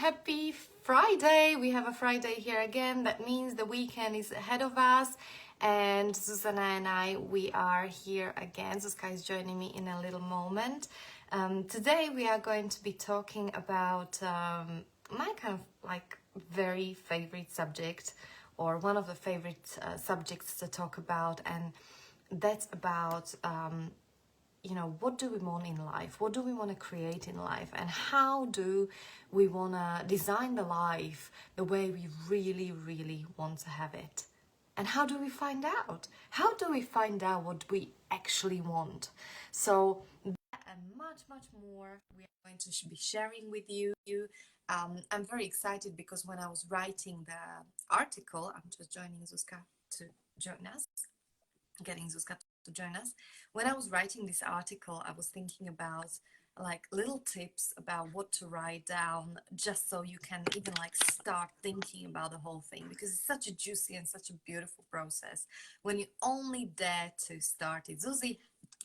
happy Friday. We have a Friday here again. That means the weekend is ahead of us. And Susanna and I, we are here again. Suska is joining me in a little moment. Today we are going to be talking about my kind of like very favorite subject, or one of the favorite subjects to talk about, and that's about what do we want in life? What do we want to create in life? And how do we want to design the life the way we really, really want to have it? And how do we find out? How do we find out what we actually want? So that and much, much more we are going to be sharing with you. I'm very excited because when I was writing the article, I'm just joining Zuzka to join us, getting Zuzka to join us. When I was writing this article, I was thinking about like little tips about what to write down, just so you can even like start thinking about the whole thing, because it's such a juicy and such a beautiful process when you only dare to start it. Zuzi,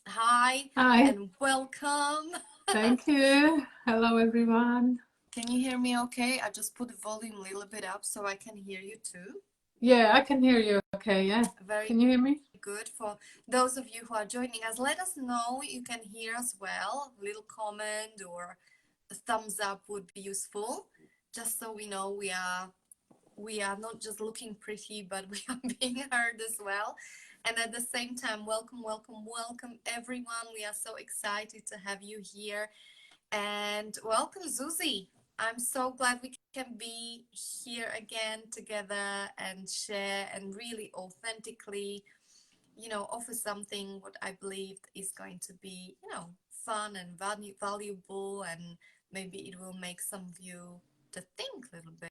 hi. Hi. And welcome. Thank you. Hello, everyone. Can you hear me okay? I just put the volume a little bit up so I can hear you too. Yeah, I can hear you okay, yeah. Can you hear me? Good. For those of you who are joining us, let us know you can hear us well. A little comment or a thumbs up would be useful, just so we know we are not just looking pretty, but we are being heard as well. And at the same time, welcome everyone. We are so excited to have you here. And welcome, Zuzi. I'm so glad we can be here again together and share and really authentically, offer something what I believe is going to be, fun and valuable, and maybe it will make some of you to think a little bit.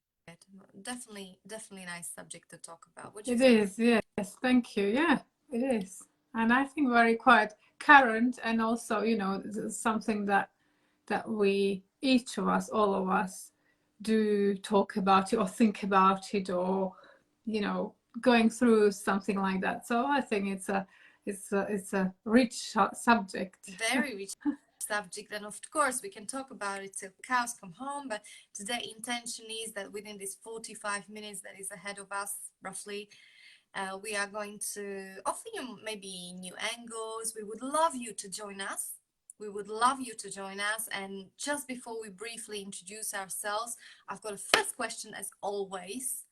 Definitely nice subject to talk about. What do you think? It is, yes. Thank you. Yeah, it is. And I think very quite current, and also, something that we, each of us, all of us, do talk about it or think about it, or, going through something like that. So I think it's a rich subject. Very rich subject, and of course we can talk about it till cows come home, but today intention is that within this 45 minutes that is ahead of us roughly, we are going to offer you maybe new angles. We would love you to join us. And just before we briefly introduce ourselves, I've got a first question as always.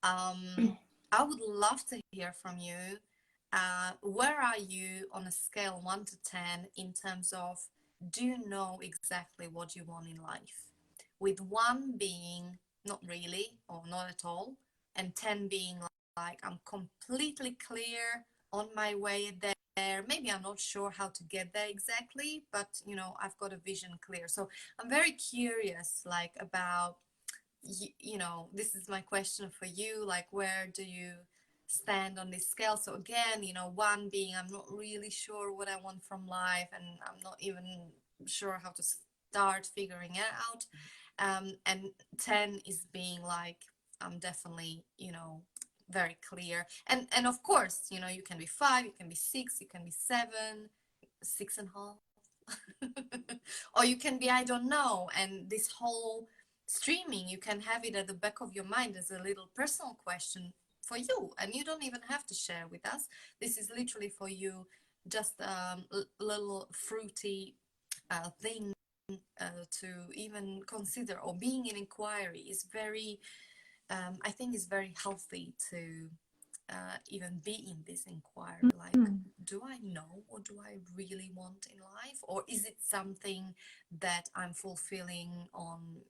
I would love to hear from you. Where are you on a scale 1 to 10 in terms of, do you know exactly what you want in life? With 1 being not really or not at all, and 10 being like I'm completely clear, on my way there. Maybe I'm not sure how to get there exactly, but I've got a vision clear. So I'm very curious, like, about this is my question for you, like, where do you stand on this scale? So again, 1 being I'm not really sure what I want from life, and I'm not even sure how to start figuring it out, and 10 is being like I'm definitely very clear. And of course, you can be 5, you can be 6, you can be 7, 6.5, or you can be I don't know. And this whole streaming, you can have it at the back of your mind as a little personal question for you, and you don't even have to share with us. This is literally for you, just a little fruity thing to even consider, or being in inquiry is very I think it's very healthy to even be in this inquiry, like, do I know what do I really want in life, or is it something that I'm fulfilling on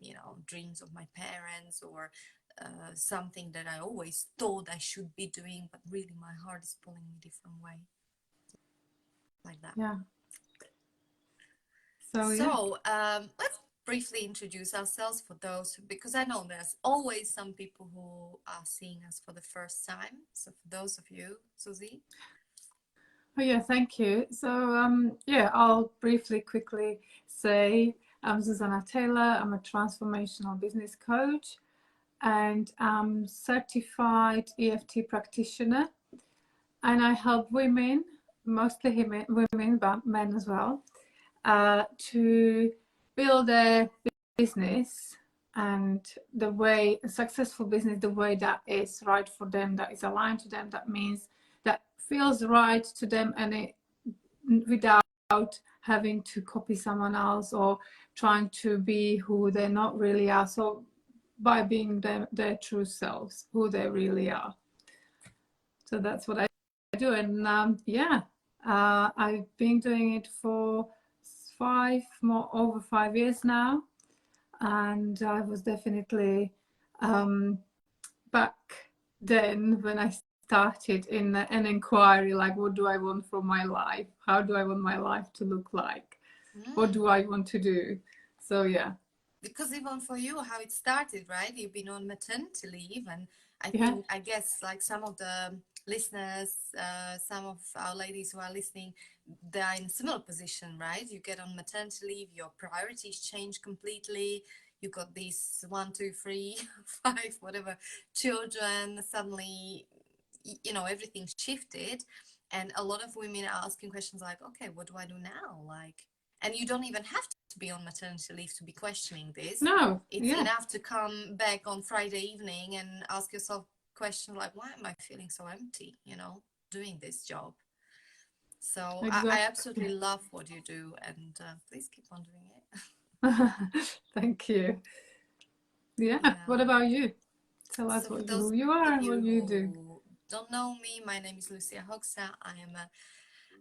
dreams of my parents, or something that I always thought I should be doing, but really my heart is pulling me a different way, like that. Yeah. So let's briefly introduce ourselves for those, because I know there's always some people who are seeing us for the first time. So for those of you, Susie. Oh yeah, thank you. So I'll quickly say I'm Susanna Taylor. I'm a transformational business coach, and I'm certified EFT practitioner, and I help women, mostly women, but men as well, to build their business, and the way a successful business, the way that is right for them, that is aligned to them, that means that feels right to them, and it without having to copy someone else or trying to be who they not really are. So by being their true selves, who they really are. So that's what I do. And I've been doing it for over 5 years now. And I was definitely back then when I started in an inquiry, like, what do I want from my life? How do I want my life to look like? What do I want to do? So yeah. Because even for you, how it started, right? You've been on maternity leave, and Yeah. I guess like some of the listeners, some of our ladies who are listening, they are in a similar position, right? You get on maternity leave, your priorities change completely. You got these 1, 2, 3, 5, whatever children. Suddenly, you know, everything shifted, and a lot of women are asking questions like, okay, what do I do now? Like, and you don't even have to be on maternity leave to be questioning this. No. It's Yeah. enough to come back on Friday evening and ask yourself questions like, why am I feeling so empty, you know, doing this job? So Exactly. I absolutely love what you do, and please keep on doing it. Thank you. Yeah. Yeah. What about you? Tell us So for who those you are of and what you you do. who don't know me, my name is Lucia.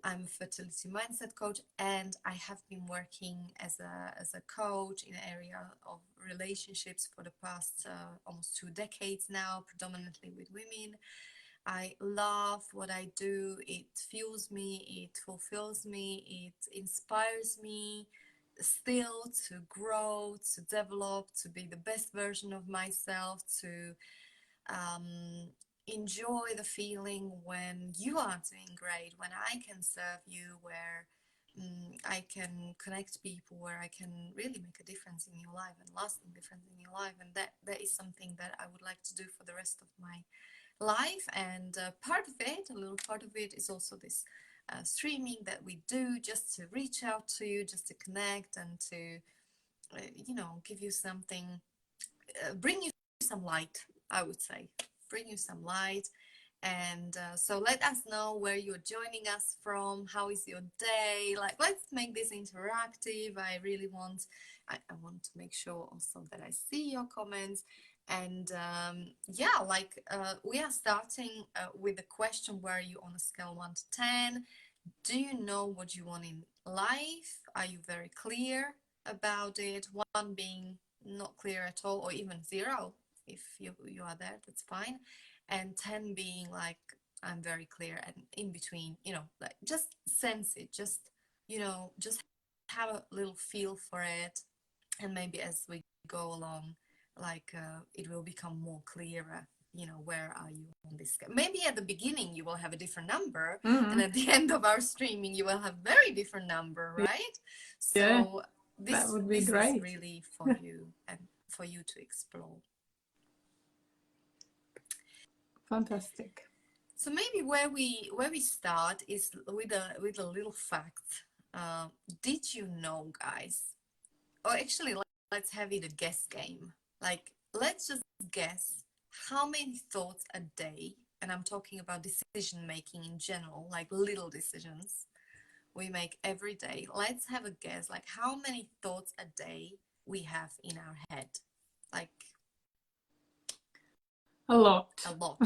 I'm a fertility mindset coach, and I have been working as a coach in the area of relationships for the past almost 2 decades now, predominantly with women. I love what I do. It fuels me, it fulfills me, it inspires me still to grow, to develop, to be the best version of myself, to um, enjoy the feeling when you are doing great, when I can serve you, where I can connect people, where I can really make a difference in your life and lasting difference in your life. And that is something that I would like to do for the rest of my life. And part of it, a little part of it, is also this streaming that we do, just to reach out to you, just to connect, and to you know, give you something, bring you some light, I would say, bring you some light. And so let us know where you're joining us from. How is your day? Like, let's make this interactive. I want to make sure also that I see your comments. And yeah, like we are starting with the question, where are you on a scale 1 to 10? Do you know what you want in life? Are you very clear about it? 1 being not clear at all, or even 0. If you are there, that's fine. And 10 being like, I'm very clear, and in between, you know, like, just sense it, just, you know, just have a little feel for it. And maybe as we go along, like it will become more clearer, you know, where are you on this scale. Maybe at the beginning you will have a different number, and at the end of our streaming you will have a very different number, right? Yeah, So that would be this is great. really for you, and for you to explore. Fantastic. So maybe where we start is with a little fact. Did you know, guys? Or actually, let's have it a guess game. Like, let's just guess how many thoughts a day, and I'm talking about decision making in general, like little decisions we make every day. Let's have a guess, like how many thoughts a day we have in our head. Like, A lot. a lot.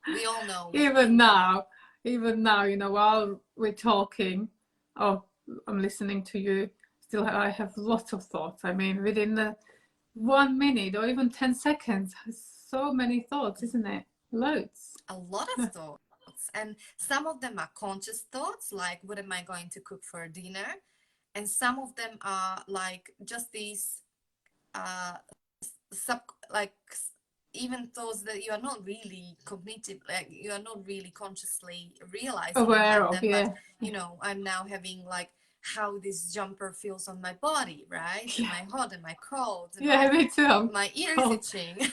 We all know we even think of. now, even now, you know, while we're talking, oh, I'm listening to you. Still, I have lots of thoughts. I mean, within the 1 minute or even 10 seconds, so many thoughts, isn't it? Loads. A lot of thoughts, and some of them are conscious thoughts, like, what am I going to cook for dinner? And some of them are like just these uh sub like even thoughts that you are not really cognitive, like you are not really consciously realizing you Aware have of, them, but yeah. you know, I'm now having like how this jumper feels on my body, right? Am Yeah, I hot? Am I cold? Am yeah, I, me too. my ear is Oh, itching?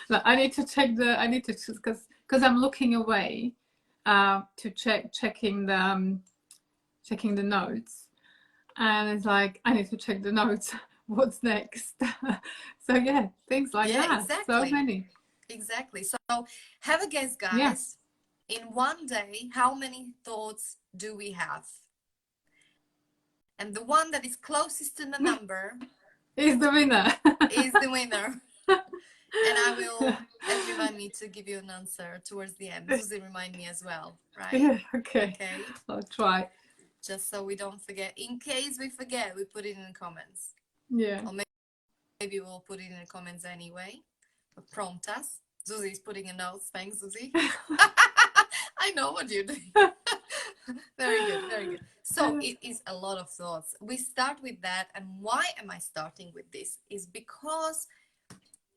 no, I need to check I need to, because I'm looking away to checking the notes, and it's like I need to check the notes what's next? So yeah, things like Yeah, that. So exactly. many. Exactly. So have a guess, Yeah. guys. In one day, how many thoughts do we have? And the one that is closest to the number Is the winner. is the winner. And I will, and remind me to give you an answer towards the end. Susie, remind me as well, right? Yeah, okay. Okay. I'll try. Just so we don't forget. In case we forget, we put it in the comments. Yeah. Or maybe we'll put it in the comments anyway. But prompt us. Susie's putting a note. Thanks, Susie. I know what you're doing. Very good, very good. So it is a lot of thoughts. We start with that. And why am I starting with this? Is because,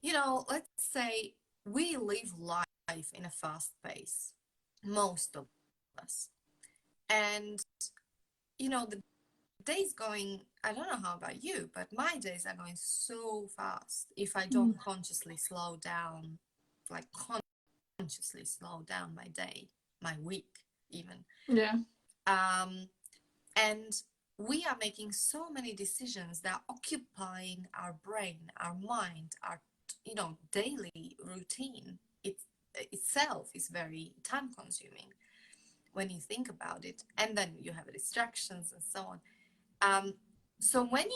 let's say we live life in a fast pace, most of us. And, the days going, I don't know how about you, but my days are going so fast if I don't consciously slow down, like consciously slow down my day, my week even. Yeah. And we are making so many decisions that are occupying our brain, our mind, our daily routine. It itself is very time consuming when you think about it, and then you have distractions and so on. So when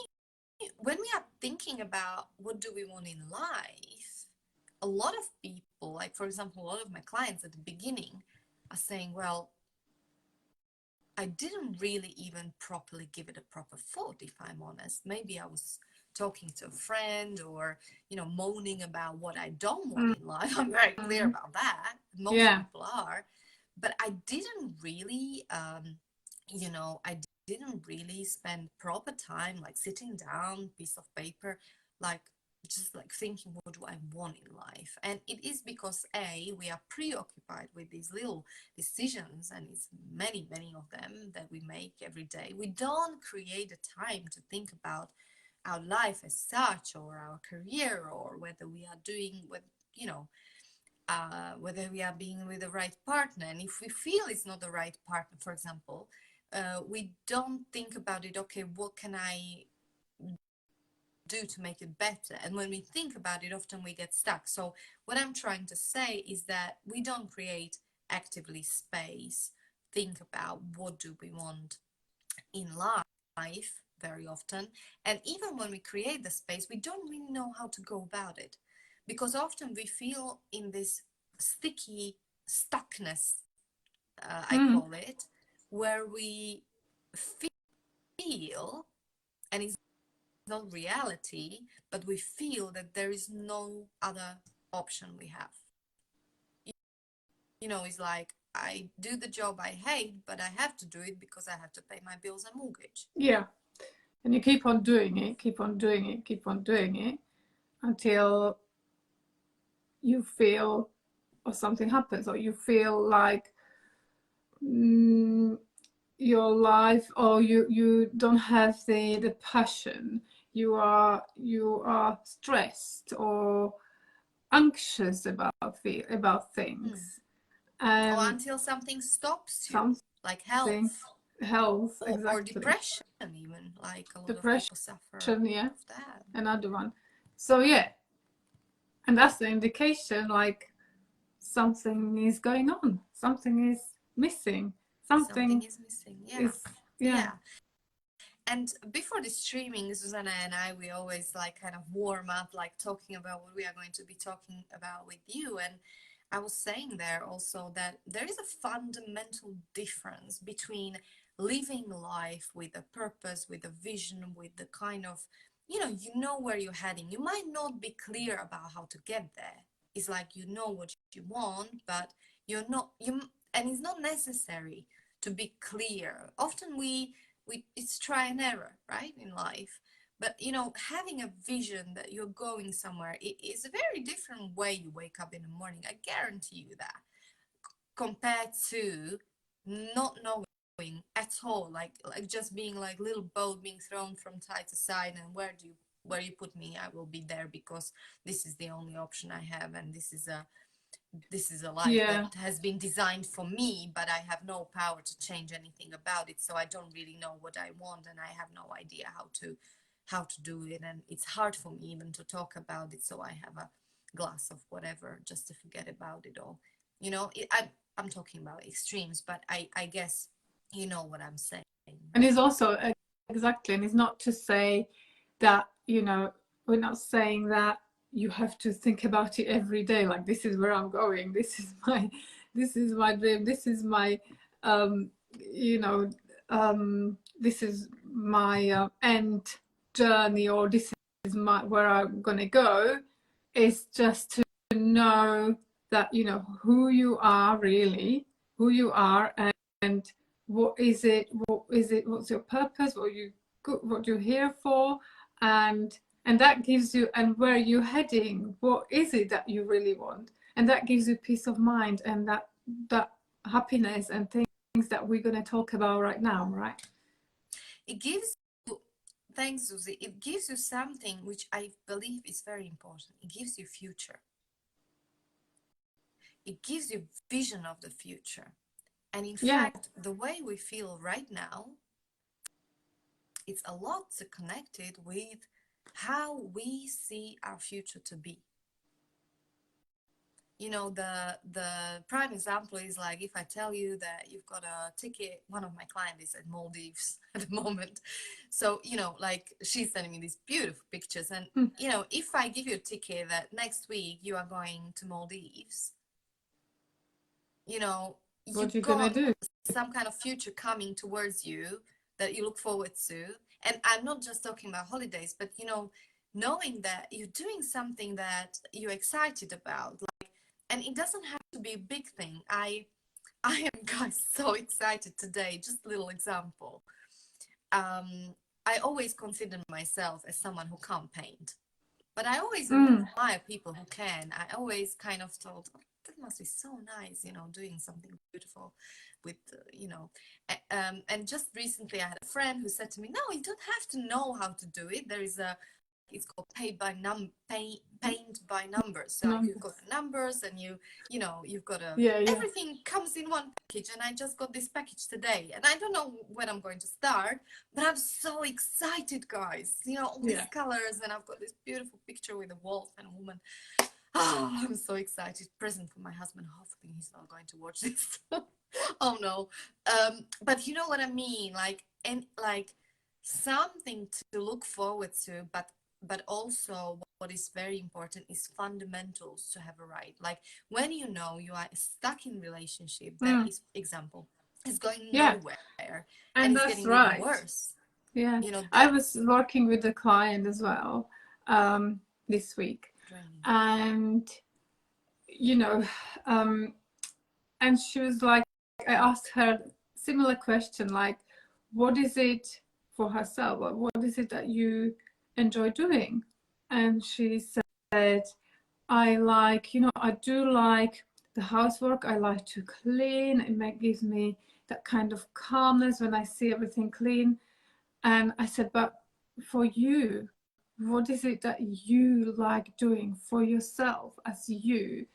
we are thinking about what do we want in life, a lot of people, like for example, a lot of my clients at the beginning are saying, well, I didn't really even properly give it a proper thought, if I'm honest. Maybe I was talking to a friend or, moaning about what I don't want in life. I'm very clear about that. Most people are. But I didn't really, I didn't really spend proper time, like sitting down, piece of paper, like just like thinking, what do I want in life? And it is because we are preoccupied with these little decisions, and it's many of them that we make every day. We don't create a time to think about our life as such, or our career, or whether we are doing what whether we are being with the right partner. And if we feel it's not the right partner, for example, we don't think about it. Okay, what can I do to make it better? And when we think about it, often we get stuck. So what I'm trying to say is that we don't create actively space, think about what do we want in life very often. And even when we create the space, we don't really know how to go about it, because often we feel in this sticky stuckness, I call it, where we feel, and it's not reality, but we feel that there is no other option we have. It's like, I do the job I hate, but I have to do it because I have to pay my bills and mortgage. Yeah. And you keep on doing it, keep on doing it, keep on doing it until you feel, or something happens, or you feel like your life, or you don't have the passion. You are stressed or anxious about things, Or and until something stops you, something like health, or exactly. depression, even, like a lot of Depression, people suffer yeah, of that. another one. So yeah, and that's the indication, like something is going on, something is missing, Something something is missing. Yeah. is, yeah. Yeah. And before the streaming, Susanna and I, we always like kind of warm up, like talking about what we are going to be talking about with you. And I was saying there also that there is a fundamental difference between living life with a purpose, with a vision, with the kind of, you know where you're heading. You might not be clear about how to get there. It's like you know what you want, but you're not, and it's not necessary to be clear. Often it's try and error, right, in life. But having a vision that you're going somewhere, it is a very different way you wake up in the morning. I guarantee you that, compared to not knowing at all, like just being like little boat being thrown from side to side, and where you put me, I will be there, because this is the only option I have, and this is a life Yeah, that has been designed for me, but I have no power to change anything about it. So I don't really know what I want, and I have no idea how to do it, and it's hard for me even to talk about it, so I have a glass of whatever just to forget about it all. You know, I'm talking about extremes, but I guess you know what I'm saying. And it's also exactly, and it's not to say that, you know, we're not saying that you have to think about it every day, like this is where I'm going, this is my dream, this is my you know, this is my end journey, or this is my where I'm gonna go. It's just to know that, you know, who you are really, who you are, and what is it, what's your purpose, what you're here for, and that gives you, and where you're heading, what is it that you really want, and that gives you peace of mind, and that happiness and things that we're going to talk about right now, right? It gives you, thanks Susie, it gives you something which I believe is very important. It gives you future. It gives you vision of the future. And in fact, the way we feel right now, it's a lot connected with how we see our future to be. You know, the prime example is like if I tell you that you've got a ticket. One of my clients is at Maldives at the moment, so you know, like she's sending me these beautiful pictures, and you know, if I give you a ticket that next week you are going to Maldives, you know, What you've you gonna got do? some kind of future coming towards you that you look forward to. And I'm not just talking about holidays, but you know, knowing that you're doing something that you're excited about, like, and it doesn't have to be a big thing. I am, guys, so excited today. Just a little example. I always consider myself as someone who can't paint, but I always admire people who can. I always kind of thought, oh, that must be so nice, you know, doing something beautiful with, you know. And just recently I had a friend who said to me, no, you don't have to know how to do it. There is a, it's called paint by numbers. So you've got the numbers, and you know, you've got a, everything comes in one package. And I just got this package today, and I don't know when I'm going to start, but I'm so excited, guys. You know, all these colors, and I've got this beautiful picture with a wolf and a woman. Oh, I'm so excited. Present for my husband. Hopefully he's not going to watch this. Oh no. But you know what I mean? Like, and like something to look forward to, but also what is very important is fundamentals to have a right. Like when you know you are stuck in relationship, that is example, is going nowhere, and it's that's getting right. even worse. Yeah, you know, I was working with a client as well this week, and you know, and she was like, I asked her similar question, like, what is it for herself? What is it that you enjoy doing? And she said, I like, you know, I do like the housework. I like to clean. It gives me that kind of calmness when I see everything clean. And I said, but for you, what is it that you like doing for yourself as you?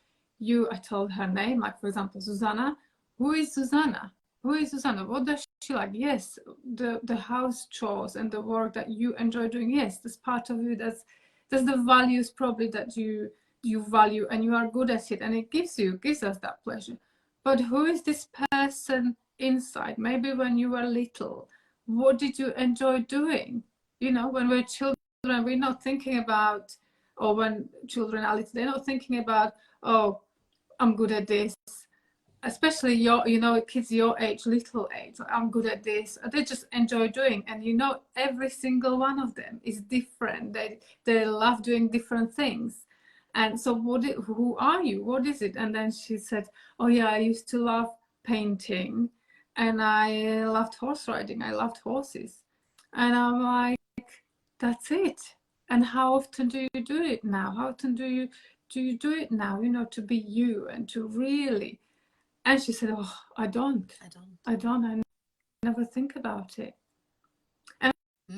I told her name, like for example, Susanna. Who is Susanna? Who is Susanna? What does she like? Yes, the house chores and the work that you enjoy doing. Yes, that's part of you. That's the values probably that you value, and you are good at it, and it gives us that pleasure. But who is this person inside? Maybe when you were little, what did you enjoy doing? You know, when we're children, we're not thinking about, or when children are little, they're not thinking about, oh, I'm good at this. Especially kids your age, little age, I'm good at this. They just enjoy doing, and you know, every single one of them is different. They love doing different things. And so who are you? What is it? And then she said, oh yeah, I used to love painting, and I loved horse riding. I loved horses. And I'm like, that's it. And how often do you do it now? How often do you do it now, you know, to be you and to really. And she said, oh, I don't. I never think about it. And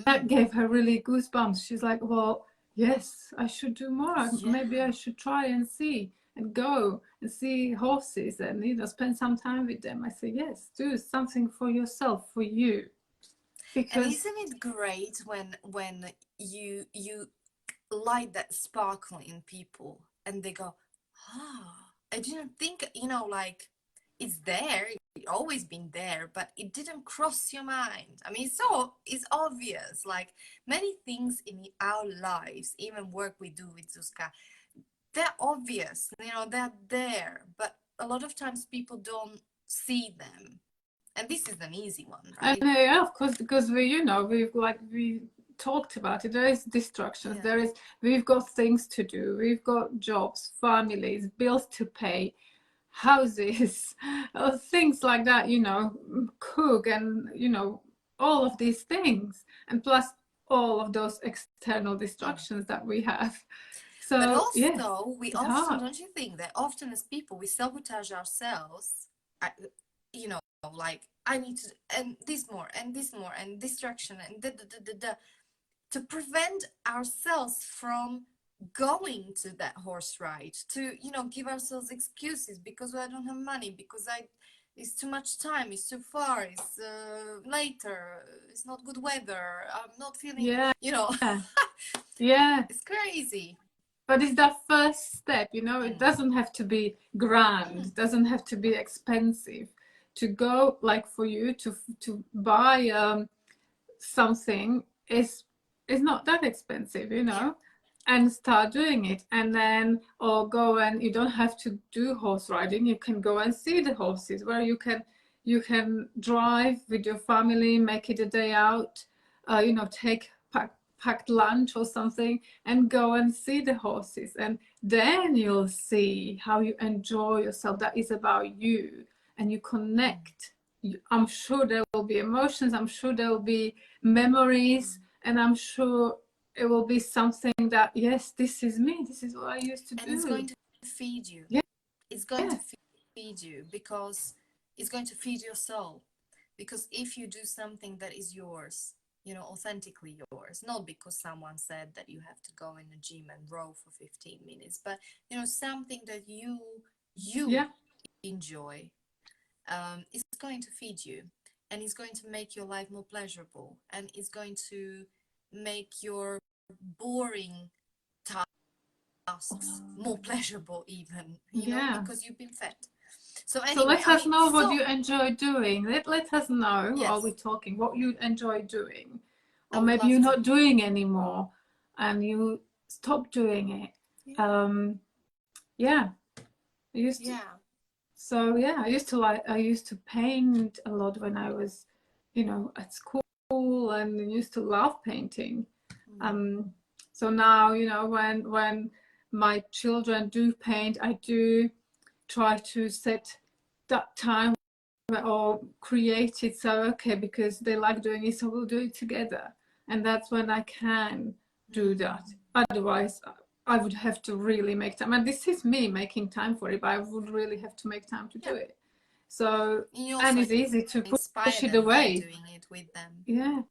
that gave her really goosebumps. She's like, well, yes, I should do more. Maybe I should try and see and go and see horses and, you know, spend some time with them. I say, yes, do something for yourself, for you. And because isn't it great when you light that sparkle in people and they go, ah, I didn't think, like it's there, it's always been there, but it didn't cross your mind. I mean, it's obvious. Like many things in our lives, even work we do with Zuzka, they're obvious, they're there, but a lot of times people don't see them. And this is an easy one, and right? yeah, of course, because we talked about it. There is distractions. Yeah. We've got things to do. We've got jobs, families, bills to pay, houses, things like that. Cook, and all of these things, and plus all of those external distractions that we have. But So yes, also, we it's often, hard. don't you think that often as people, we sabotage ourselves, I- you know, like, I need to, and this more, and this more, and distraction, and da da da da da, to prevent ourselves from going to that horse ride, to, give ourselves excuses because I don't have money, because it's too much time, it's too far, it's later, it's not good weather, I'm not feeling, Yeah, yeah. it's crazy. But it's that first step, it Mm. doesn't have to be grand, Mm. it doesn't have to be expensive. To go, like for you, to buy something is not that expensive, Yeah. and start doing it. And then, or go, and you don't have to do horse riding, you can go and see the horses, where you can drive with your family, make it a day out, take packed lunch or something, and go and see the horses, and then you'll see how you enjoy yourself. That is about you, and you Mm. connect. I'm sure there will be emotions, I'm sure there will be memories, Mm. and I'm sure it will be something that, yes, this is me, this is what I used to And it's going do. to feed you. Yeah, It's going yeah, to feed you because it's going to feed your soul. Because if you do something that is yours, authentically yours, not because someone said that you have to go in a gym and row for 15 minutes, but, something that you yeah. enjoy, it's going to feed you, and it's going to make your life more pleasurable, and it's going to make your boring tasks more pleasurable even, Yeah. because you've been fed. So So anyway, let I us mean, know what so you enjoy doing. Let us know while we're yes, talking what you enjoy doing. I Or would maybe love you're to. not doing anymore and you stop doing it. Yeah. Yeah. I used to, Yeah. so yeah, I used to paint a lot when I was, at school, and I used to love painting. Mm. Um, so now, when my children do paint, I do try to set that time or create it, so okay, because they like doing it, so we'll do it together, and that's when I can do Mm. that. Otherwise I would have to really make time, and this is me making time for it, but I would really have to make time to do Yeah. it. So, And you and also it's easy to inspire push it them by away. doing it with them. Yeah,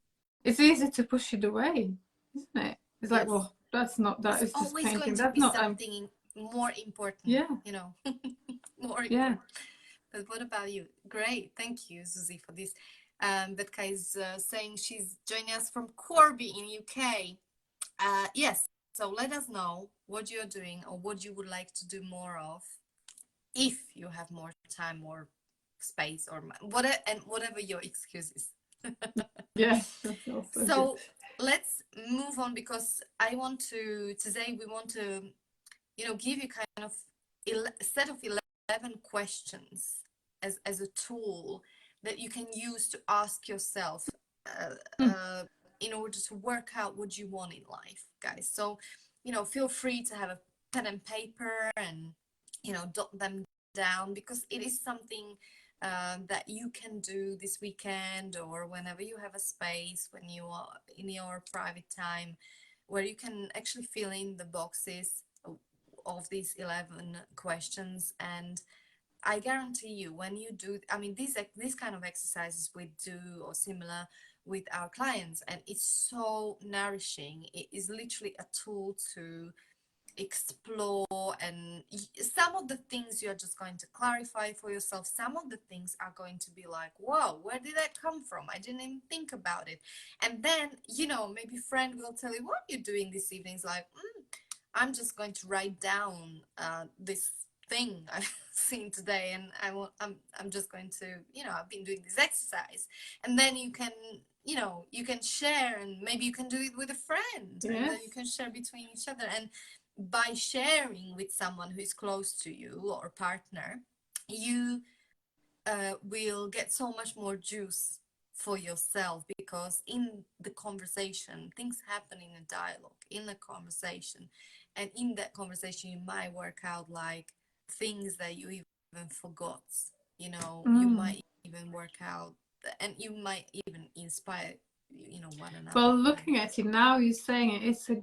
it's easy to push it away, isn't it? It's like, Yes. well, that's not, that It's is just always going painting, to that's be not, something more important, yeah, more yeah. important. But what about you? Great. Thank you, Susie, for this. Betka is saying she's joining us from Corby in UK. Yes. So let us know what you're doing or what you would like to do more of, if you have more time, more space, or whatever, and whatever your excuse is. Yes, that's also good. So let's move on, because I want to today we want to give you kind of a set of 11 questions as a tool that you can use to ask yourself, uh, Mm, uh, in order to work out what you want in life, guys. So feel free to have a pen and paper and jot them down, because it is something that you can do this weekend, or whenever you have a space, when you are in your private time, where you can actually fill in the boxes of these 11 questions. And I guarantee you, when you do, I mean, these kind of exercises we do or similar with our clients, and it's so nourishing. It is literally a tool to explore, and some of the things you're just going to clarify for yourself. Some of the things are going to be like, whoa, where did that come from? I didn't even think about it. And then, you know, maybe friend will tell you, what are you doing this evening? It's like, I'm just going to write down this thing I've seen today, and I'm just going to, you know, I've been doing this exercise. And then you can, you know, you can share, and maybe you can do it with a friend, and then you can share between each other. And by sharing with someone who is close to you or partner, you will get so much more juice for yourself, because in the conversation things happen, in a dialogue, in a conversation, and in that conversation you might work out like things that you even forgot, you know. You might even work out, and you might even inspire, you know, one another. Well, looking at it now, you're saying it's a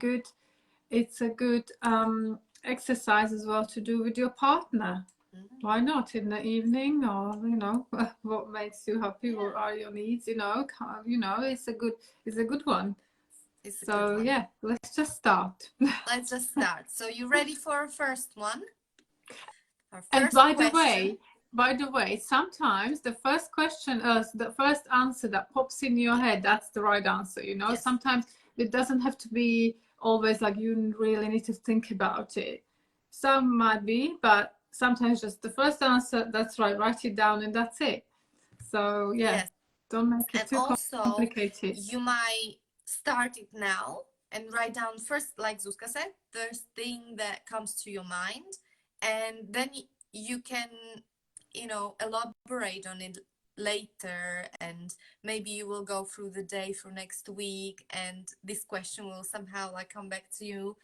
good exercise as well to do with your partner. Why not in the evening, or you know, what makes you happy? Yeah. What are your needs? You know, it's a good one. It's a So good one. yeah, let's just start. Let's just start. So you ready for our first one? Our And first question. by the way, sometimes the first question, the first answer that pops in your head, that's the right answer. You know, Yes. sometimes it doesn't have to be always like you really need to think about it. Some might be, but sometimes just the first answer, that's right, write it down and that's it. So yeah, Yes. don't make it And too also, complicated. you might start it now and write down first, like Zuzka said, first thing that comes to your mind, and then you can, you know, elaborate on it later, and maybe you will go through the day for next week, and this question will somehow like come back to you,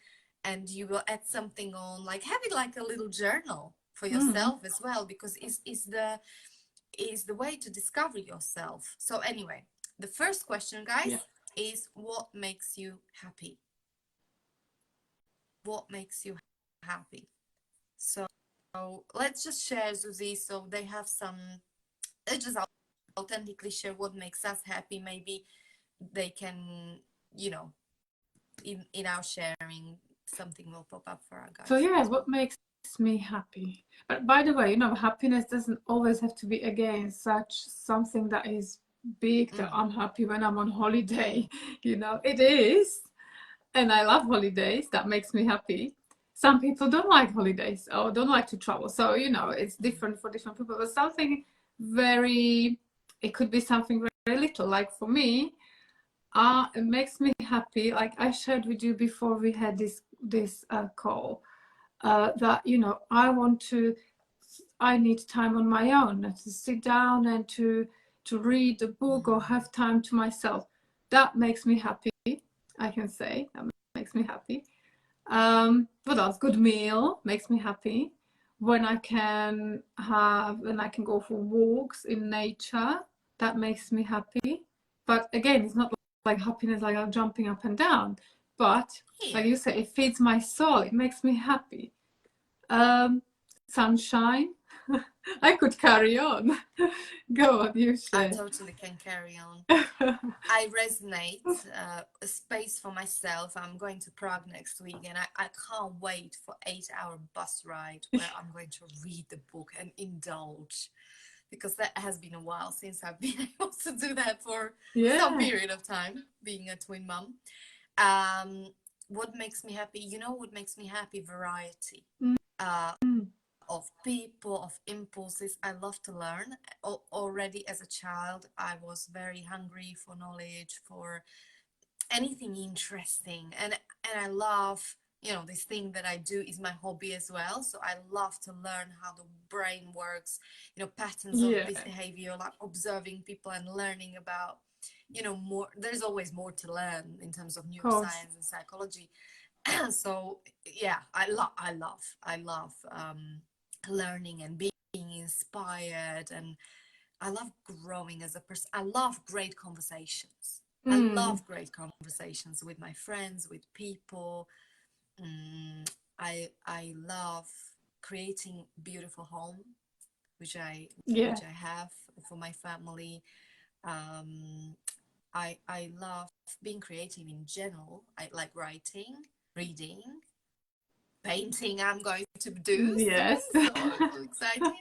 and you will add something on, like have it like a little journal for yourself as well, because is the way to discover yourself. So anyway, the first question, guys, is what makes you happy? What makes you happy? So let's just share, Zuzi, so they have some, let's just authentically share what makes us happy. Maybe they can, you know, in our sharing, something will pop up for our guys. So yeah, what makes me happy? But by the way, you know, happiness doesn't always have to be again such something that is big that I'm happy when I'm on holiday. You know, it is, and I love holidays. That makes me happy. Some people don't like holidays or don't like to travel, so you know, it's different for different people. But something very, it could be something very, very little. Like for me, it makes me happy. Like I shared with you before we had this call, that you know I need time on my own to sit down and to read a book or have time to myself. That makes me happy. I can say that makes me happy. What else? Good meal makes me happy. When I can go for walks in nature, that makes me happy. But again, it's not like happiness like I'm jumping up and down. But like you say, it feeds my soul. It makes me happy. Sunshine. I could carry on. Go on, you share. I totally can carry on. I resonate, a space for myself. I'm going to Prague next week, and I can't wait for 8-hour bus ride where I'm going to read the book and indulge, because that has been a while since I've been able to do that for some period of time, being a twin mom. What makes me happy? You know what makes me happy? Variety. Of people, of impulses. I love to learn. Already as a child, I was very hungry for knowledge, for anything interesting, and I love, you know, this thing that I do is my hobby as well. So I love to learn how the brain works, you know, patterns of behavior, like observing people and learning about, you know, more. There's always more to learn in terms of neuroscience and psychology. So yeah, I love learning and being inspired, and I love growing as a person. I love great conversations. I love great conversations with my friends, with people. I love creating beautiful home, which I have for my family. I love being creative in general. I like writing, reading, painting I'm going to do soon. Yes. So I'm so excited.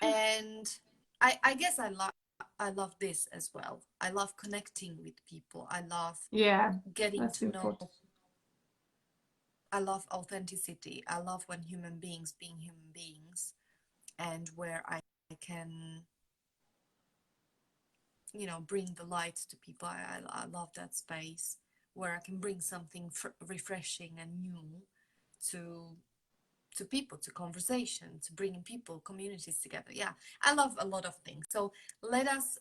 And I guess I love this as well. I love connecting with people. I love Yeah, getting that's to know. important. I love authenticity. I love when human beings being human beings, and where I can, bring the light to people. I love that space where I can bring something refreshing and new to people, to conversation, to bringing people, communities together. Yeah, I love a lot of things. So let us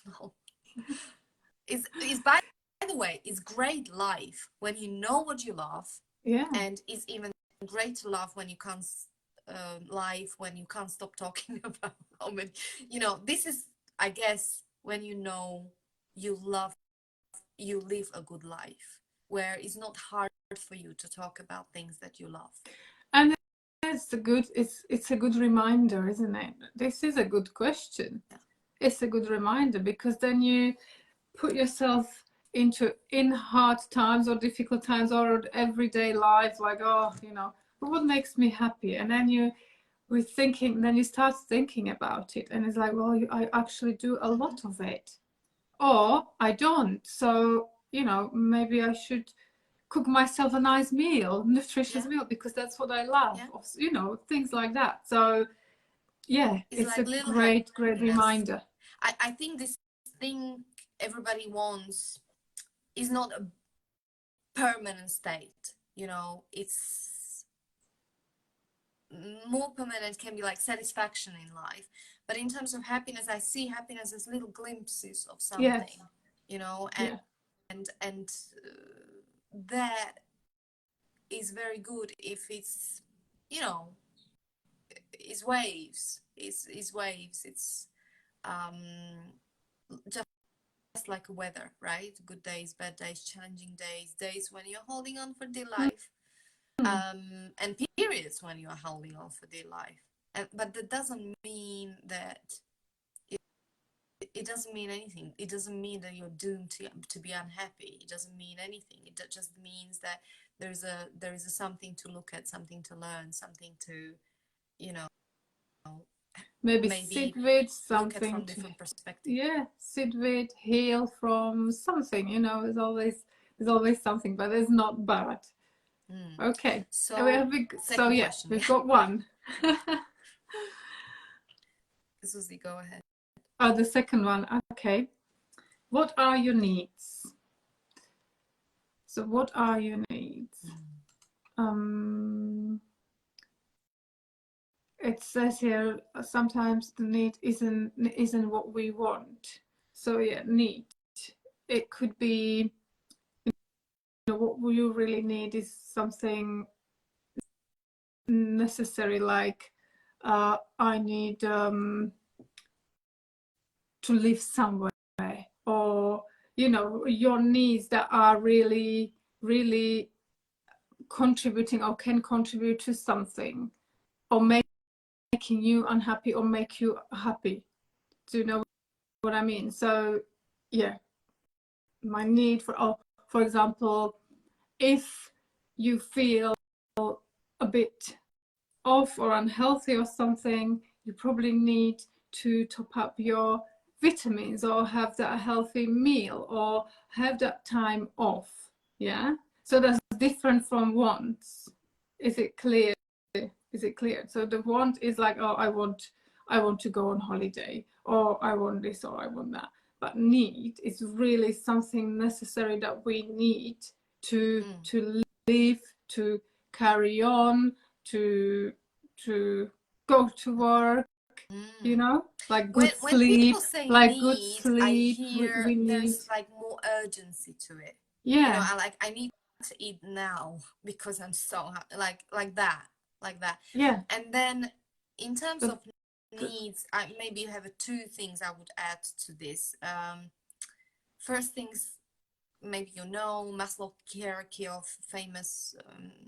know. Is by the way, it's great life when you know what you love, Yeah. and it's even great to love when you can't life when you can't stop talking about how many. This is, I guess, when you know you love, you live a good life where it's not hard for you to talk about things that you love. And it's a good reminder, isn't it? This is a good question. Yeah. It's a good reminder, because then you put yourself in hard times or difficult times or everyday life, like, oh, but what makes me happy? And then then you start thinking about it, and it's like, well, I actually do a lot of it, or I don't. So maybe I should cook myself a nice meal, nutritious Yeah. meal, because that's what I love. Yeah. Or, things like that. So yeah, It's it's like a little great happiness. reminder. I think this thing everybody wants is not a permanent state. It's more permanent, can be like satisfaction in life. But in terms of happiness, I see happiness as little glimpses of Yes. something, you know, and Yeah. that is very good if it's, you know, is waves. Is waves. It's just like weather, right? Good days, bad days, challenging days, days when you're holding on for dear life, Mm. and periods when you're holding on for dear life. But that doesn't mean that it doesn't mean anything. It doesn't mean that you're doomed to be unhappy. It doesn't mean anything. It just means that there is a something to look at, something to learn, something to, you know, Maybe sit maybe with look at something from to, different perspective. yeah, sit with, heal from something. There's always something, but it's not bad. Mm. Okay. And we So, have so second yeah, question. we've Yeah, got one. Susie, go ahead. Oh, the second one. Okay. What are your needs? So what are your needs? Um, it says here sometimes the need isn't what we want. So yeah, need. It could be, what you really need is something necessary, like I need to live somewhere, or your needs that are really, really contributing or can contribute to something, or making you unhappy or make you happy. Do you know what I mean? So yeah, my need for example, if you feel a bit off or unhealthy or something, you probably need to top up your vitamins, or have that healthy meal, or have that time off. Yeah, so that's different from wants. Is it clear? So the want is like, oh, I want to go on holiday, or I want this, or I want that. But need is really something necessary that we need to live, to carry on, to go to work, Mm. like When good people sleep, say like good need, I sleep hear we need. there's like more urgency to it. Yeah. I need to eat now because I'm so like that, like that. Yeah. And then in terms but, of needs, I maybe have two things I would add to this. First things, maybe Maslow's hierarchy of famous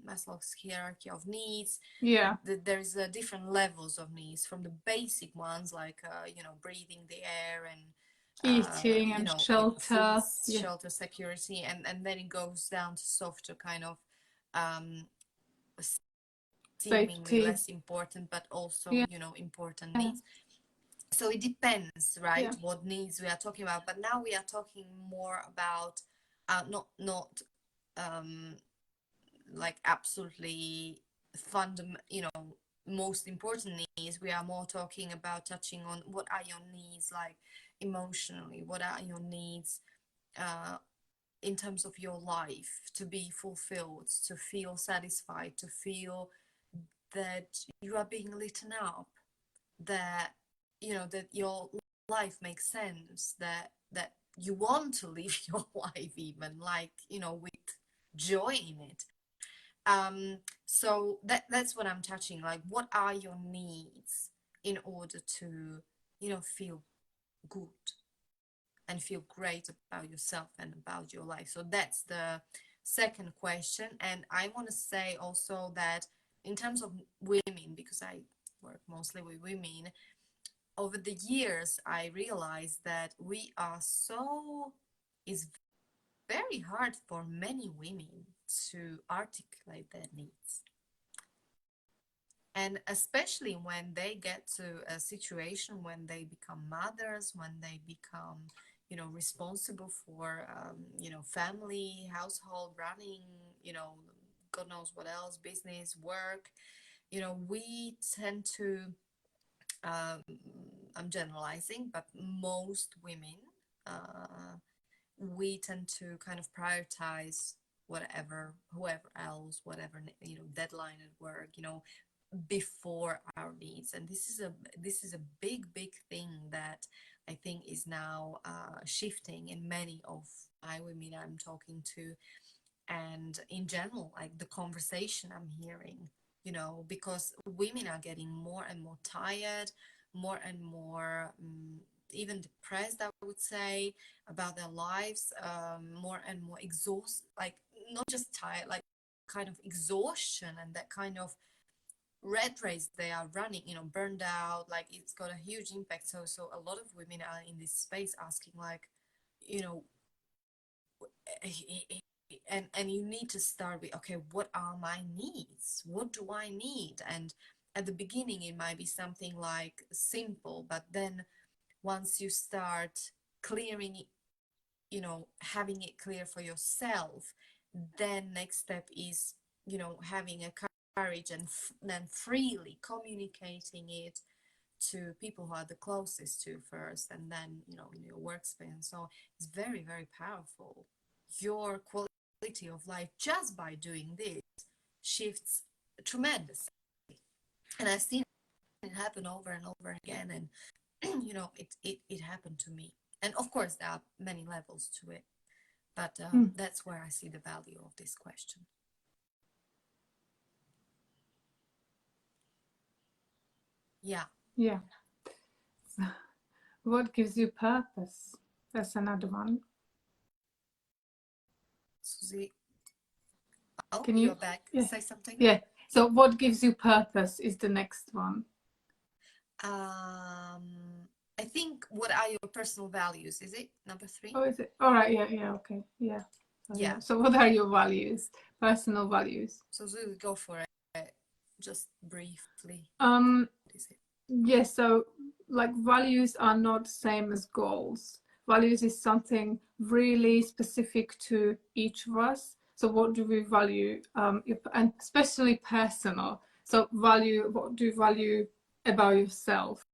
Maslow's hierarchy of needs. yeah, There's different levels of needs, from the basic ones like breathing the air and eating and food, shelter. Yeah. shelter, security, and then it goes down to softer kind of um, seemingly Safety. less important, but also, Yeah. you know, important needs. So it depends, right, Yeah. what needs we are talking about. But now we are talking more about not like absolutely you know, most important needs. We are more talking about touching on what are your needs, like emotionally, what are your needs uh, in terms of your life to be fulfilled, to feel satisfied, to feel that you are being lit up, that, you know, that your life makes sense, that you want to live your life, even, like, you know, with joy in it. So that's what I'm touching, like what are your needs in order to, you know, feel good and feel great about yourself and about your life. So that's the second question. And I want to say also that in terms of women, because I work mostly with women, over the years I realized that we are so, it's very hard for many women to articulate their needs. And especially when they get to a situation when they become mothers, when they become, you know, responsible for, you know, family, household running, you know, God knows what else, business, work, you know, we tend to, um, I'm generalizing, but most women, uh, we tend to kind of prioritize whatever, whoever else, whatever, you know, deadline at work, you know, before our needs. And this is a big thing that I think is now shifting in many of my women I'm talking to, and in general, like the conversation I'm hearing, you know, because women are getting more and more tired, more and more even depressed, I would say, about their lives, more and more exhausted, like not just tired, like kind of exhaustion and that kind of red race they are running, you know, burned out, like it's got a huge impact. So a lot of women are in this space asking, like, you know, and you need to start with, okay, what are my needs, what do I need? And at the beginning it might be something like simple, but then once you start clearing it, you know, having it clear for yourself, then next step is, you know, having a courage and then freely communicating it to people who are the closest to first, and then, you know, in your workspace. So it's very powerful. Your quality of life just by doing this shifts tremendously. And I've seen it happen over and over again. And you know, it happened to me. And of course there are many levels to it, but that's where I see the value of this question. Yeah. Yeah. What gives you purpose? That's another one. Susie, oh, Can you? you're back. Yeah. Say something. Yeah. So, what gives you purpose is the next one. I think, what are your personal values? Is it number 3? Oh, is it? All right. Yeah. Yeah. Okay. Yeah. Oh, Yeah. yeah. So, what are your values? Personal values. So Susie, go for it. Just briefly. Um. What is it? Yes. So, like, values are not the same as goals. Values is something really specific to each of us. So, what do we value? And especially personal. So, value. What do you value about yourself?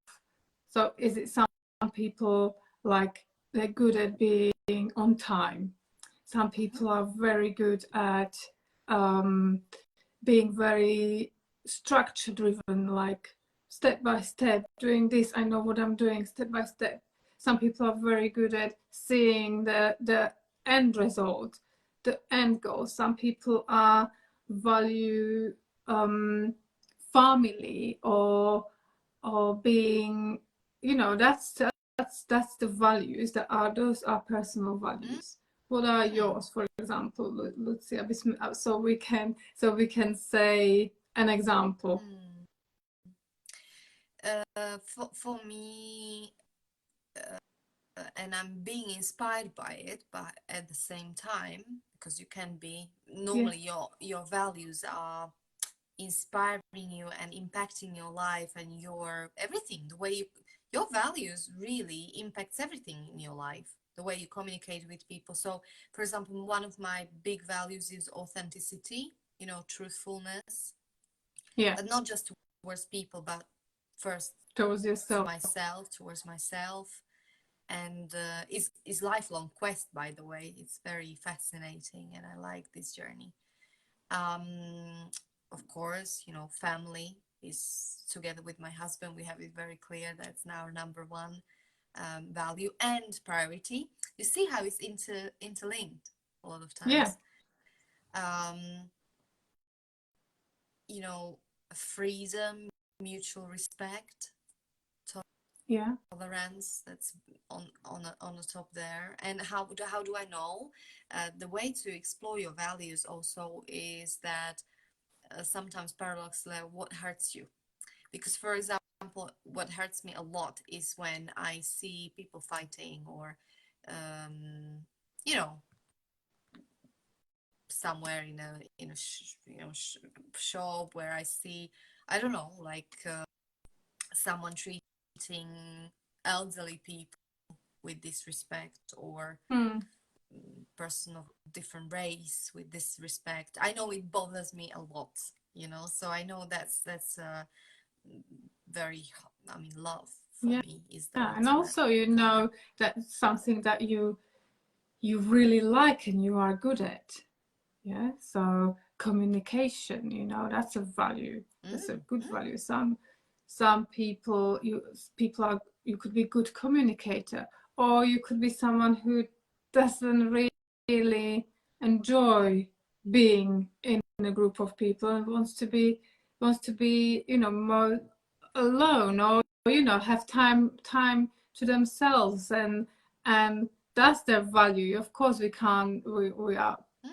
So is it some people, like, they're good at being on time. Some people are very good at being very structure driven, like step by step, doing this, I know what I'm doing, step by step. Some people are very good at seeing the end result, the end goal. Some people are value family or being, you know, that's the values that are, those are personal values. What are yours, for example, Lucia? So we can say an example. For me, and I'm being inspired by it, but at the same time, because you can be, Yeah. normally your values are inspiring you and impacting your life and your everything, the way your values really impacts everything in your life, the way you communicate with people. So for example, one of my big values is authenticity, you know, truthfulness, Yeah. but not just towards people, but first Towards yourself. towards myself. And is lifelong quest, by the way. It's very fascinating and I like this journey. Of course, you know, family is, together with my husband, we have it very clear that's now our number one value and priority. You see how it's interlinked a lot of Yeah. times. um, you know, freedom, mutual respect, Yeah. tolerance, that's on the top there. And how do I know? The way to explore your values also is that sometimes paradoxically what hurts you, because for example what hurts me a lot is when I see people fighting, or you know, somewhere in a shop where I see, I don't know, like someone treating elderly people with disrespect, or Mm. person of different race with disrespect. I know it bothers me a lot, you know, so I know that's very, I mean, love for Yeah. me is the And ultimate also, you value. know, that's something that you really like and you are good at. Yeah. So communication, you know, that's a value. That's a good Mm. value. Some people, people are, you could be a good communicator, or you could be someone who doesn't really enjoy being in a group of people and wants to be, you know, more alone, or, you know, have time to themselves, and that's their value. Of course, we can't,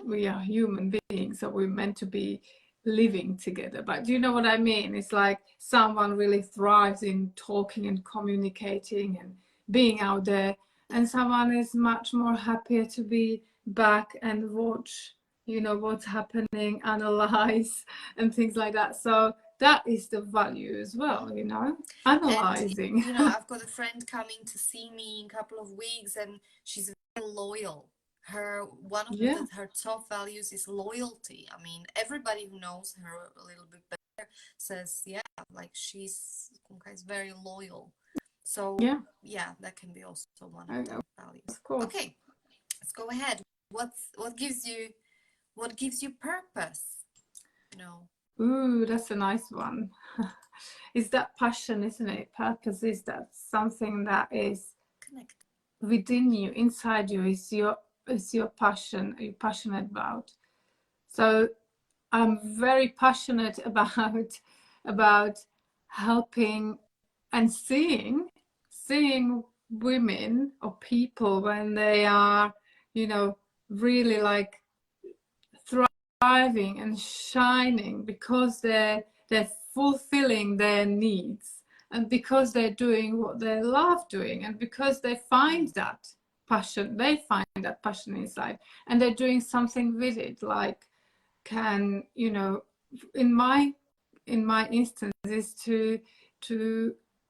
we are human beings, so we're meant to be living together. But do you know what I mean? It's like someone really thrives in talking and communicating and being out there, and someone is much more happier to be back and watch, you know, what's happening, analyze and things like that. So that is the value as well, you know, And analyzing. you know, I've got a friend coming to see me in a couple of weeks, and she's very loyal. Her one of Yeah, her top values is loyalty. I mean, everybody who knows her a little bit better says, yeah, like she's very loyal. So yeah, yeah, that can be also one of the values. of course. Okay, let's go ahead. What gives you purpose? You know, Ooh, that's a nice one. Is that passion, isn't it? Purpose is that something that is connect. within you, inside you, is your passion, you're passionate about. So I'm very passionate about helping and seeing women or people when they are, you know, really like thriving and shining, because they're fulfilling their needs, and because they're doing what they love doing, and because they find that passion inside, and they're doing something with it. Like, can, you know, in my instance is to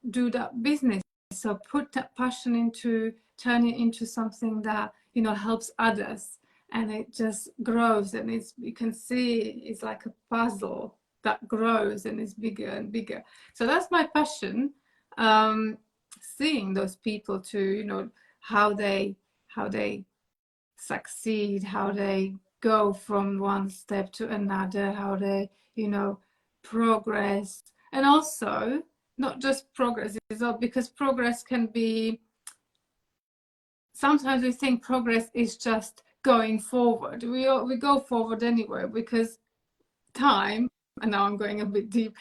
do that business. So put that passion into, turn it into something that, you know, helps others, and it just grows, and you can see it's like a puzzle that grows and is bigger and bigger. So that's my passion. Seeing those people, to, you know, how they succeed, how they go from one step to another, how they, you know, progress. And also not just progress, because progress can be, sometimes we think progress is just going forward. We go forward anyway, because time, and now I'm going a bit deep,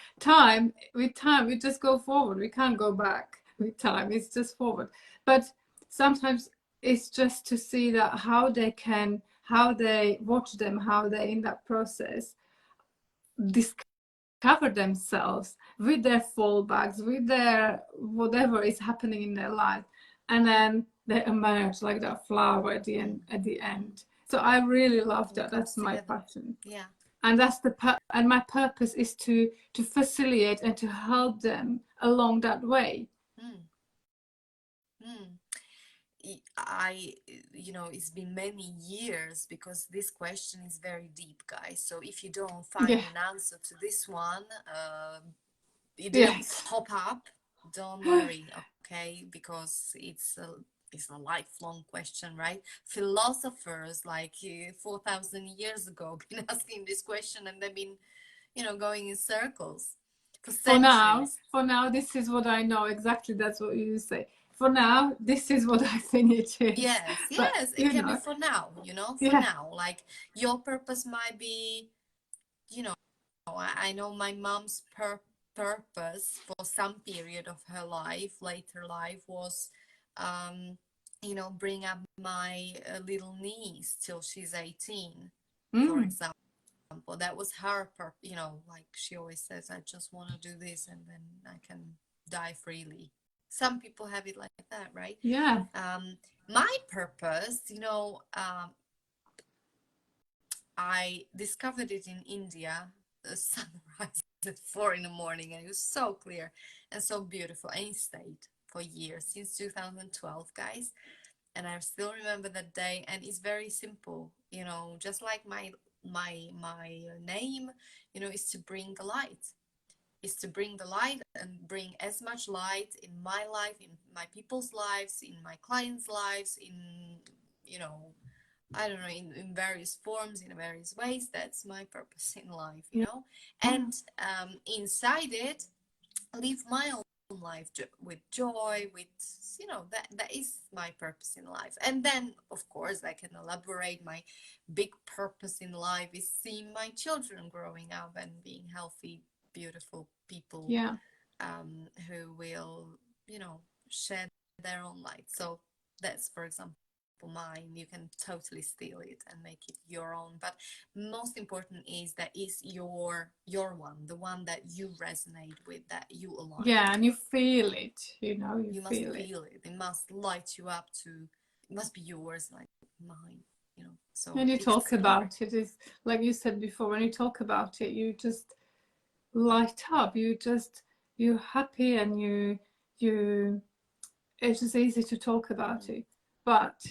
with time we just go forward. We can't go back with time, it's just forward. But sometimes it's just to see that how they watch them, how they in that process discover themselves with their fallbacks, with their whatever is happening in their life, and then they emerge like that flower at the end. So I really love that. That's my passion. Yeah. and that's and my purpose is to facilitate and to help them along that way. Mm. Mm. I, it's been many years because this question is very deep, guys. So if you don't find Yeah. an answer to this one, it didn't Yes. pop up, don't worry, okay? Because it's a lifelong question, right? Philosophers like 4,000 years ago been asking this question, and they've been, going in circles for centuries. For now, this is what I know exactly. That's what you say. For now, this is what I think it is. Yes, But yes, it you can be know, for now, for yeah. now. Like your purpose might be, you know, I know my mom's purpose for some period of her life, later life, was, um, bring up my little niece till she's 18, for Mm, example. That was her purpose, like she always says, I just want to do this and then I can die freely. Some people have it like that, right? yeah. My purpose, I discovered it in India, the sunrise at 4 in the morning, and it was so clear and so beautiful. And it stayed for years, since 2012, guys. And I still remember that day. And it's very simple, just like my name, is to bring the light. Is to bring the light and bring as much light in my life, in my people's lives, in my clients' lives, in you know I don't know, in various forms, in various ways. That's my purpose in life, Yeah. and inside it, live my own life with joy, with, that is my purpose in life. And then, of course, I can elaborate. My big purpose in life is seeing my children growing up and being healthy, beautiful people, Yeah. who will, share their own light. So that's, for example, mine. You can totally steal it and make it your own, but most important is that is your one, the one that you resonate with, that you align Yeah, with. and you feel it, you You must feel it. feel it. It must light you up. To It must be yours, like mine, so And you talk explore it. about it is like you said before, when you talk about it, you just light up. You're happy and you it's just easy to talk about it. But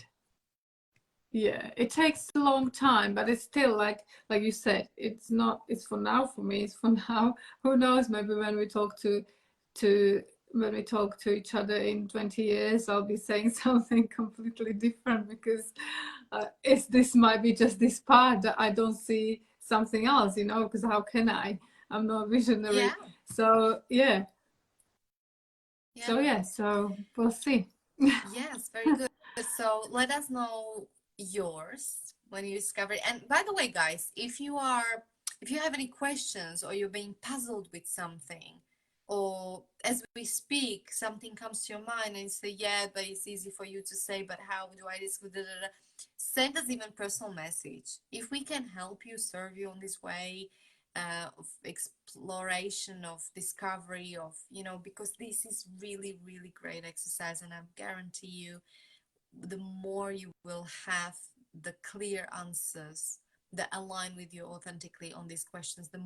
yeah, it takes a long time, but it's still like you said, it's not, it's for now. For me, it's for now. Who knows, maybe when we talk to when we talk to each other in 20 years, I'll be saying something completely different, because it's this might be just this part that I don't see something else, because how can I'm not Yeah, visionary. So yeah, yeah. so we'll see. Yes, very good. So let us know yours when you discover it. And by the way, guys, if you have any questions, or you're being puzzled with something, or as we speak, something comes to your mind and you say, yeah, but it's easy for you to say, but how do I discover? Send us even personal message. If we can help you, serve you on this way, of exploration, of discovery, of, because this is really, really great exercise. And I guarantee you, the more you will have the clear answers that align with you authentically on these questions, the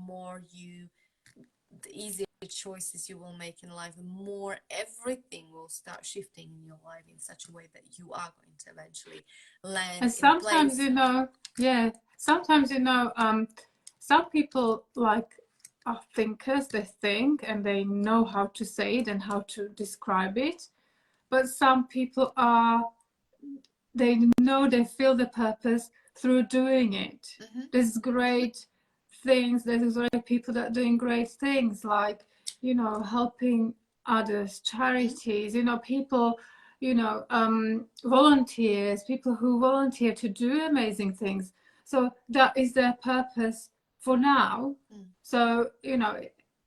easier choices you will make in life, the more everything will start shifting in your life in such a way that you are going to eventually land And in a sometimes, place. yeah, sometimes, some people are thinkers, they think and they know how to say it and how to describe it. But some people they know, they feel the purpose through doing it. Mm-hmm. There's great things, there's great people that are doing great things, like, helping others, Mm-hmm. charities, people, volunteers, people who volunteer to do amazing things. So that is their purpose for now. Mm. So,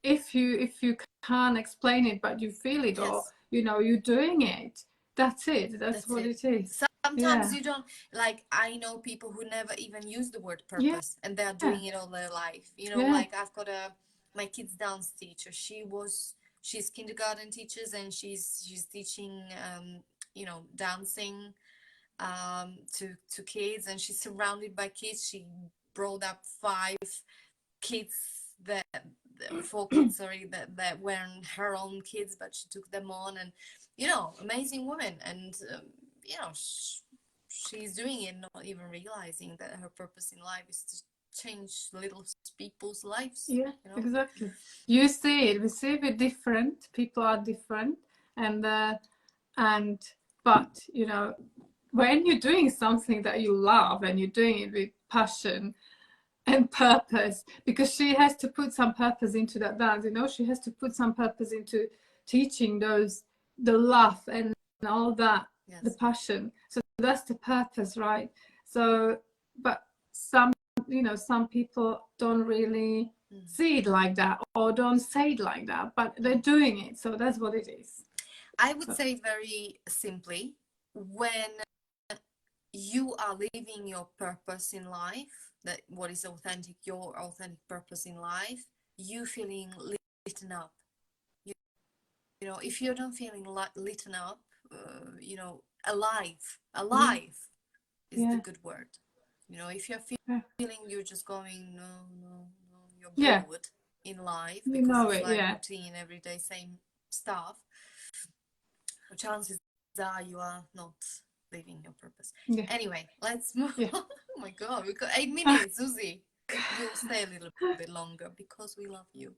if you can't explain it, but you feel it, or, Yes, you're doing it, that's it. That's that's what it. it is. Sometimes Yeah. you don't, like, I know people who never even use the word Yeah. purpose, and they're doing it all their life. Yeah. Like, I've got my kids dance teacher. She's kindergarten teachers, and she's teaching, dancing, to kids, and she's surrounded by kids. She brought up five kids that 4 kids, sorry, that weren't her own kids, but she took them on, and amazing woman. And she's doing it, not even realizing that her purpose in life is to change little people's lives. Yeah, exactly. You see it. We see it different. People are different, and but when you're doing something that you love and you're doing it with passion and purpose, because she has to put some purpose into that dance, she has to put some purpose into teaching the love and all that. Yes. The passion, so that's the purpose, right? So but some people don't really see it like that, or don't say it like that, but they're doing it, so that's what it is. I would say very simply, when you are living your purpose in life, that what is authentic, your authentic purpose in life, you feeling lit up. If you're not feeling lit up, alive is the good word. If you're feeling you're just going, no, you're bored in life because it's like routine, everyday, same stuff, chances are you are not living your purpose. Anyway, let's move on. Oh my god, we've got 8 minutes. Susie, you'll stay a little bit longer because we love you.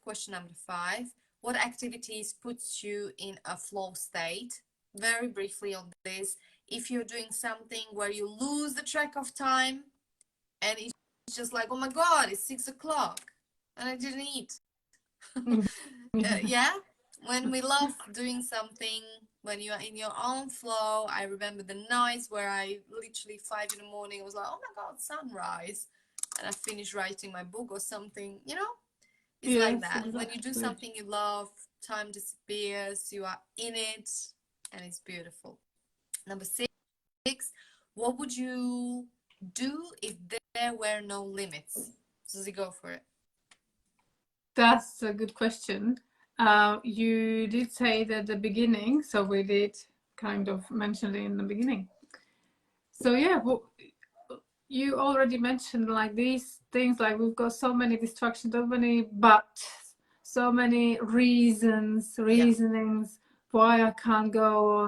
Question number 5, what activities puts you in a flow state? Very briefly on this, if you're doing something where you lose the track of time and it's just like, oh my god, it's 6 o'clock and I didn't eat. When we love doing something, when you are in your own flow. I remember the nights where I literally 5 in the morning, I was like, oh my god, sunrise, and I finished writing my book or something. It's like that. Exactly. When you do something you love, time disappears, you are in it, and it's beautiful. Number 6, what would you do if there were no limits? Susie, go for it. That's a good question. You did say that at the beginning, so we did kind of mention it in the beginning. So you already mentioned like these things, like we've got so many distractions, so many buts, so many reasonings why I can't go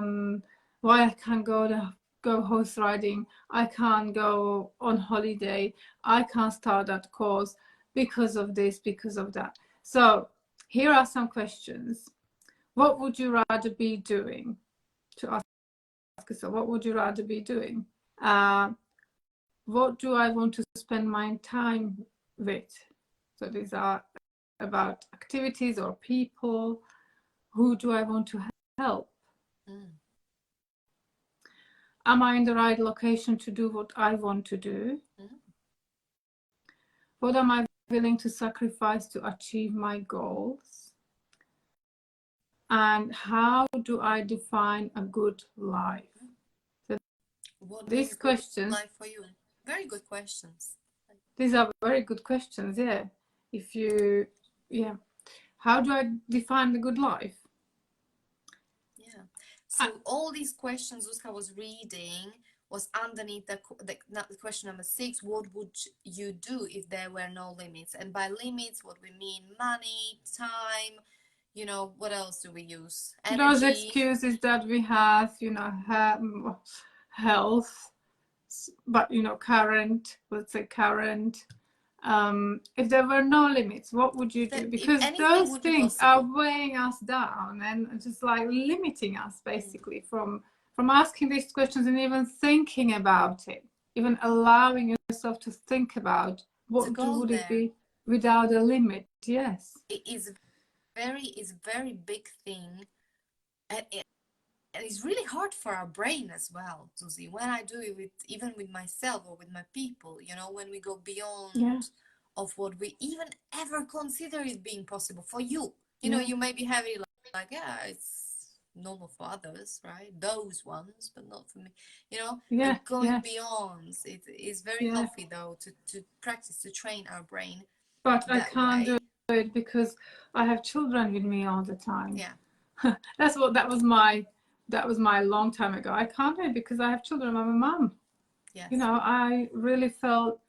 go horse riding, I can't go on holiday, I can't start that course because of this, because of that. So here are some questions. What would you rather be doing? To ask yourself, what would you rather be doing? What do I want to spend my time with? So these are about activities or people. Who do I want to help? Am I in the right location to do what I want to do? What am I willing to sacrifice to achieve my goals? And how do I define a good life? So these questions, life for you? Very good questions. These are very good questions, How do I define the good life? So all these questions Uska was reading was underneath the question number 6. What would you do if there were no limits? And by limits, what we mean, money, time, what else do we use? Energy. Those excuses that we have, health, but let's say current. If there were no limits, what would you do? Because those things are weighing us down and just like limiting us basically from asking these questions and even thinking about it, even allowing yourself to think about what would it be without a limit. Yes, it is very big thing, and it's really hard for our brain as well, Susie. When I do it even with myself or with my people, when we go beyond of what we even ever consider it being possible for you. You may be having like it's normal for others, right? Those ones, but not for me. Going beyond. It is very healthy though to practice, to train our brain. But I can't do it because I have children with me all the time. That was my long time ago. I can't do it because I have children. I'm a mom. I really felt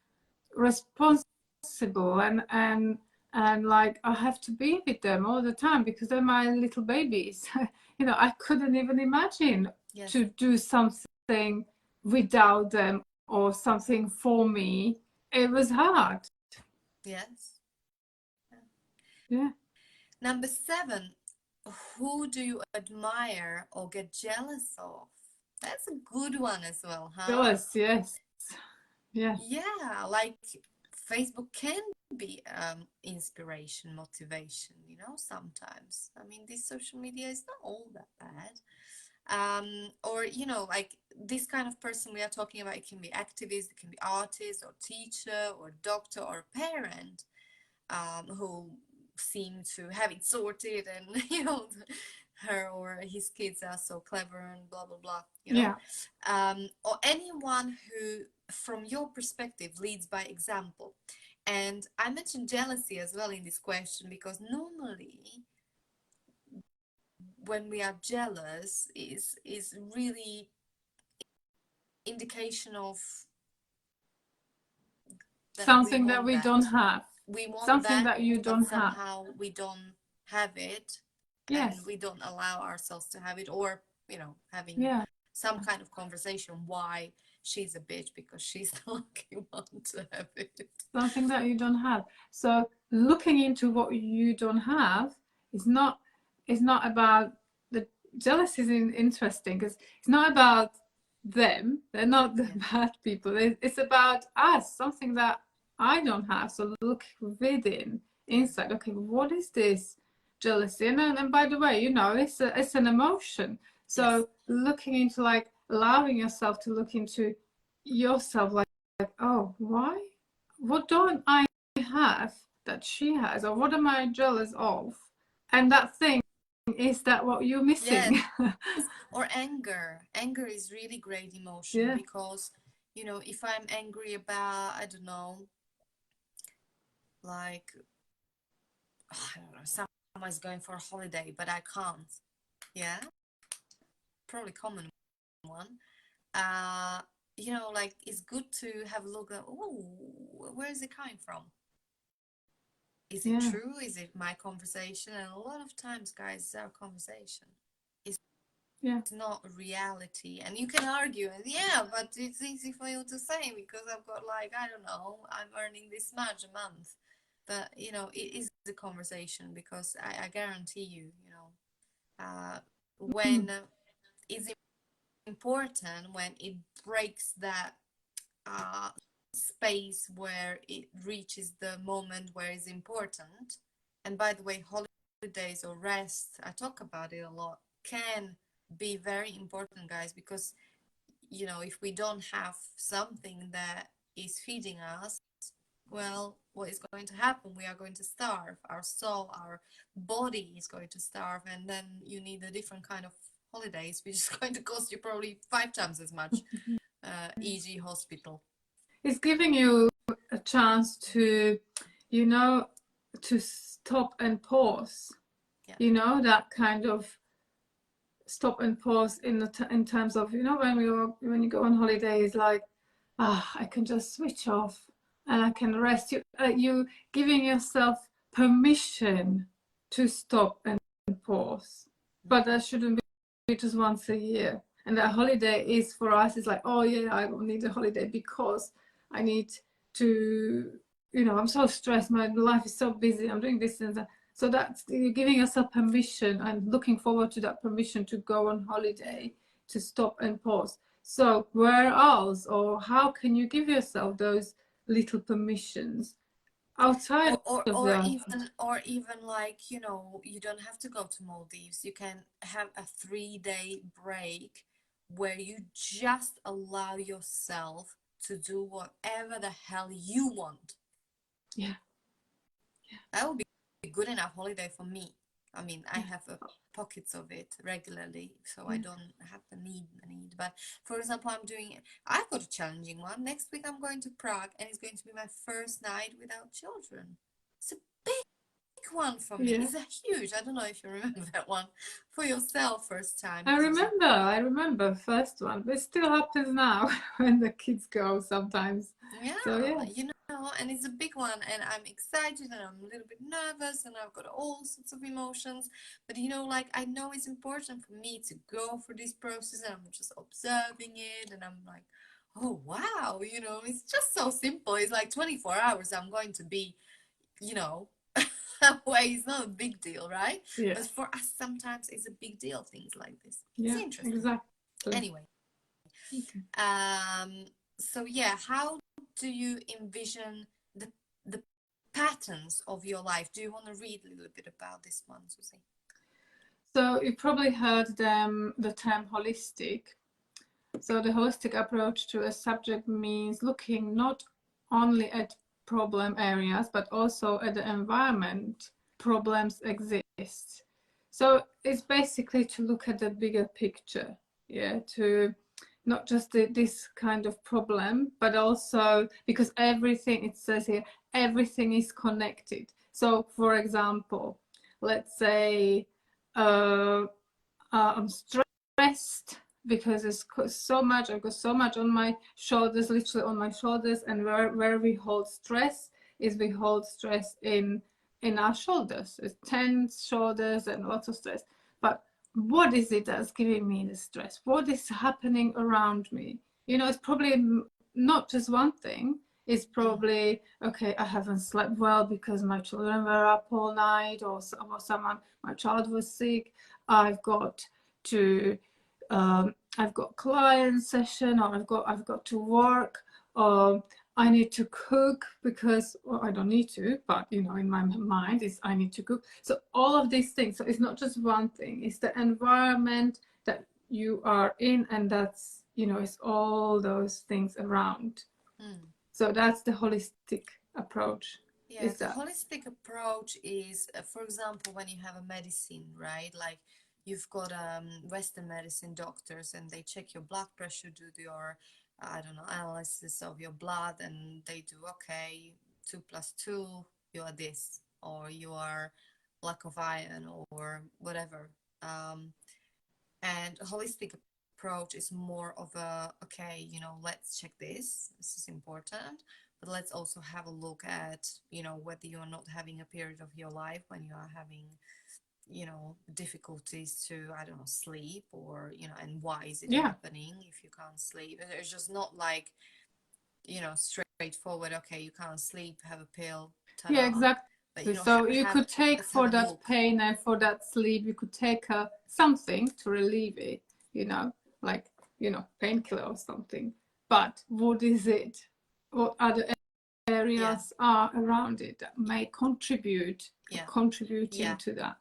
responsible and like I have to be with them all the time because they're my little babies. You know, I couldn't even imagine Yes. to do something without them or something for me. It was hard. Yes. Yeah. Number 7, who do you admire or get jealous of? That's a good one as well, huh? Jealous, yes. Yeah. Yeah, like Facebook can be inspiration, motivation, you know, sometimes. I mean, this social media is not all that bad. Or, you know, like this kind of person we are talking about, it can be activist, it can be artist or teacher or doctor or parent, who seem to have it sorted and, you know, her or his kids are so clever and blah, blah, blah, you know. Or anyone who, from your perspective, leads by example. And I mentioned jealousy as well in this question because normally when we are jealous is really indication of that we Something that want we that. don't have. We want Something that, that you but don't have. somehow we don't have it, and Yes. we don't allow ourselves to have it, or, you know, having Yeah. some kind of conversation why she's a bitch because she's the lucky one to have it. Something that you don't have. So looking into what you don't have is not about the jealousy is interesting because it's not about them. They're not the bad people. It's about us, something that I don't have. So look within, inside. Okay, what is this jealousy? And by the way, you know, it's an emotion. So looking into, like, allowing yourself to look into yourself, like, oh, why? What don't I have that she has, or what am I jealous of? And that thing, is that what you're missing? Yes. Or anger is really great emotion because, you know, if I'm angry about, I don't know, like, I don't know, someone's going for a holiday but I can't, yeah, probably common one. You know, like, it's good to have a look at, oh, where is it coming from? Is it true? Is it my conversation? And a lot of times, guys, it's our conversation. It's not reality. And you can argue, and but it's easy for you to say because I've got, like, I don't know, I'm earning this much a month. But, you know, it is a conversation because I guarantee you, you know, when it's important, when it breaks that space where it reaches the moment where it's important. And by the way, holidays or rest, I talk about it a lot, can be very important, guys, because, you know, if we don't have something that is feeding us, well, what is going to happen? We are going to starve. Our soul, our body is going to starve, and then you need a different kind of holidays, which is going to cost you probably 5 times as much, e.g. hospital. It's giving you a chance to, you know, to stop and pause. You know, that kind of stop and pause in terms of, you know, when you go on holiday, it's like, I can just switch off and I can rest. You giving yourself permission to stop and pause, but that shouldn't be just once a year. And that holiday is, for us, is like, oh yeah, I need a holiday because I need to, you know, I'm so stressed, my life is so busy, I'm doing this and that. So that's, you're giving yourself permission and looking forward to that permission to go on holiday, to stop and pause. So where else, or how can you give yourself those little permissions outside of that? Or even, like, you know, you don't have to go to Maldives. You can have a 3-day break where you just allow yourself to do whatever the hell you want. That would be good enough holiday for me. I mean, I have pockets of it regularly, so I don't have the need. But for example, I've got a challenging one. Next week I'm going to Prague, and it's going to be my first night without children. It's a big one for me. It's a huge. I don't know if you remember that one for yourself, first time. I remember first one, but it still happens now when the kids go sometimes. Yeah, So you know, know, and it's a big one, and I'm excited and I'm a little bit nervous and I've got all sorts of emotions. But you know, like, I know it's important for me to go through this process, and I'm just observing it, and I'm like, oh wow, you know, it's just so simple. It's like 24 hours I'm going to be, you know, away. It's not a big deal, right? Yeah. But for us sometimes it's a big deal, things like this. It's Yeah, interesting. exactly. Anyway, Okay. so yeah, how do you envision the patterns of your life? Do you want to read a little bit about this one, Susie? So you probably heard the term holistic. So the holistic approach to a subject means looking not only at problem areas, but also at the environment problems exist. So it's basically to look at the bigger picture, yeah, to not just this kind of problem, but also because everything, it says here, everything is connected. So for example, let's say I'm stressed because it's so much, I've got so much on my shoulders, literally on my shoulders, and where we hold stress is we hold stress in our shoulders. It's tense shoulders and lots of stress. But what is it that's giving me the stress? What is happening around me? You know, it's probably not just one thing. It's probably, okay, I haven't slept well because my children were up all night, or someone, my child was sick. I've got to I've got client session, or I've got to work, or I need to cook because, well, I don't need to, but you know, in my mind is I need to cook. So all of these things. So it's not just one thing. It's the environment that you are in, and that's, you know, it's all those things around. Mm. So that's the holistic approach. Yeah, Is the that? holistic approach is, for example, when you have a medicine, right? Like you've got Western medicine doctors, and they check your blood pressure, do your, I don't know, analysis of your blood, and they do, okay, 2 plus 2, you are this, or you are lack of iron, or whatever. And a holistic approach is more of a, okay, you know, let's check this. This is important. But let's also have a look at, you know, whether you are not having a period of your life when you are having, you know, difficulties to, I don't know, sleep, or, you know, and why is it Yeah. happening if you can't sleep. And it's just not like, you know, straightforward, okay, you can't sleep, have a pill, ta-da. Yeah, exactly. But, you know, So you could take let's have for a that look. pain and for that sleep, you could take something to relieve it, you know, like, you know, painkiller or something. But what is it? What other areas are around it that may contribute, contributing to that?